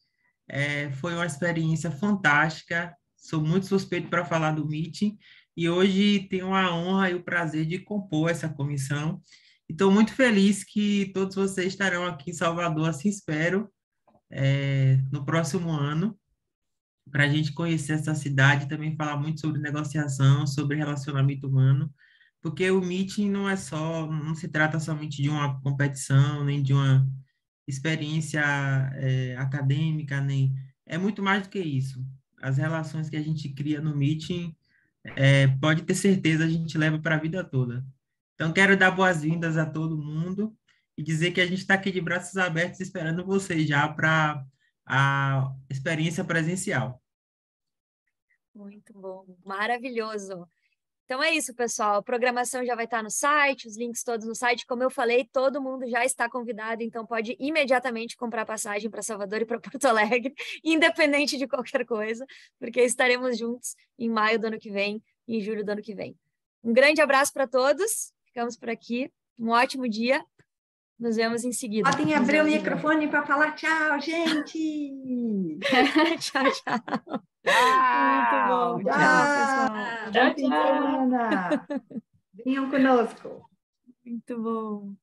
Foi uma experiência fantástica. Sou muito suspeito para falar do Meeting e hoje tenho a honra e o prazer de compor essa comissão. Estou muito feliz que todos vocês estarão aqui em Salvador, assim espero, no próximo ano, para a gente conhecer essa cidade e também falar muito sobre negociação, sobre relacionamento humano, porque o Meeting não se trata somente de uma competição, nem de uma experiência acadêmica, é muito mais do que isso. As relações que a gente cria no Meeting, pode ter certeza, a gente leva para a vida toda. Então, quero dar boas-vindas a todo mundo e dizer que a gente está aqui de braços abertos esperando vocês já para a experiência presencial.
Muito bom, maravilhoso. Então é isso, pessoal. A programação já vai estar no site, os links todos no site. Como eu falei, todo mundo já está convidado, então pode imediatamente comprar passagem para Salvador e para Porto Alegre, independente de qualquer coisa, porque estaremos juntos em maio do ano que vem e em julho do ano que vem. Um grande abraço para todos. Ficamos por aqui. Um ótimo dia. Nos vemos em seguida.
Podem abrir o microfone para falar tchau, gente!
Tchau, tchau.
Muito
bom.
Tchau,
pessoal.
Bom fim de semana. Venham conosco.
Muito bom.